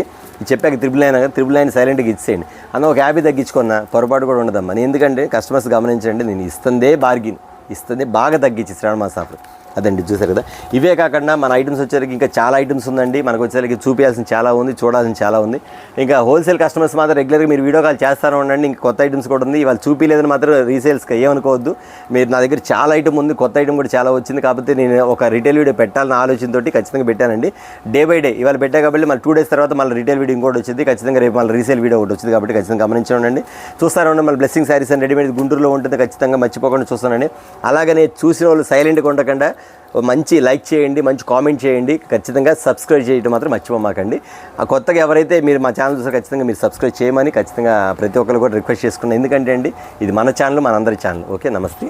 చెప్పాక 999 సైలెంట్గా ఇచ్చేయండి, అన్న ఒక 50 తగ్గించుకున్నా, పొరపాటు కూడా ఉండదమ్మా. ఎందుకంటే కస్టమర్స్ గమనించండి, నేను ఇస్తుందే బార్గిన్, ఇస్తుంది బాగా తగ్గించి శ్రావణ మాసం ఆఫర్ అదండి. చూసారు కదా, ఇవే కాకుండా మన ఐటమ్స్ వచ్చేసరికి ఇంకా చాలా ఐటమ్స్ ఉందండి. మనకు వచ్చేసరికి చూపించాల్సిన చాలా ఉంది, చూడాల్సిన చాలా ఉంది. ఇంకా హోల్సేల్ కస్టమర్స్ మాత్రం రెగ్యులర్గా మీరు వీడియో కాల్ చేస్తారో ఉండండి. ఇంకా కొత్త ఐటమ్స్ కూడా ఉంది, ఇవాళ చూపించలేదని మాత్రం రీసేల్స్కి ఏమనుకోవద్దు. మీరు నా దగ్గర చాలా ఐటమ్ ఉంది, కొత్త ఐటమ్ కూడా చాలా వచ్చింది. కాకపోతే నేను ఒక రిటైల్ వీడియో పెట్టాలన్న ఆలోచనతో ఖచ్చితంగా పెట్టానండి. డే బై డే ఇవాళ పెట్టా కాబట్టి మళ్ళీ 2 డేస్ తర్వాత మళ్ళీ రిటైల్ వీడియో ఇంకోటి వచ్చింది, ఖచ్చితంగా రేపు మళ్ళీ రీసేల్ వీడియో ఒకటి వచ్చింది కాబట్టి ఖచ్చితంగా గమనించి ఉండండి. చూస్తారా ఉండండి, మళ్ళీ బ్లెస్సింగ్ శారీస్ అండ్ రెడీమేడ్ గుంటూరులో ఉంటుంది, ఖచ్చితంగా మర్చిపోకుండా చూస్తానండి. అలాగనే చూసిన వాళ్ళు సైలెంట్గా ఉండకుండా మంచి లైక్ చేయండి, మంచి కామెంట్ చేయండి, ఖచ్చితంగా సబ్స్క్రైబ్ చేయడం మాత్రం మర్చిపోమాకండి. ఆ కొత్తగా ఎవరైతే మీరు మా ఛానల్ చూసారో ఖచ్చితంగా మీరు సబ్స్క్రైబ్ చేయమని ఖచ్చితంగా ప్రతి ఒక్కరు కూడా రిక్వెస్ట్ చేసుకున్నాను. ఎందుకంటే అండి ఇది మన ఛానల్, మనందరి ఛానల్. ఓకే, నమస్తే.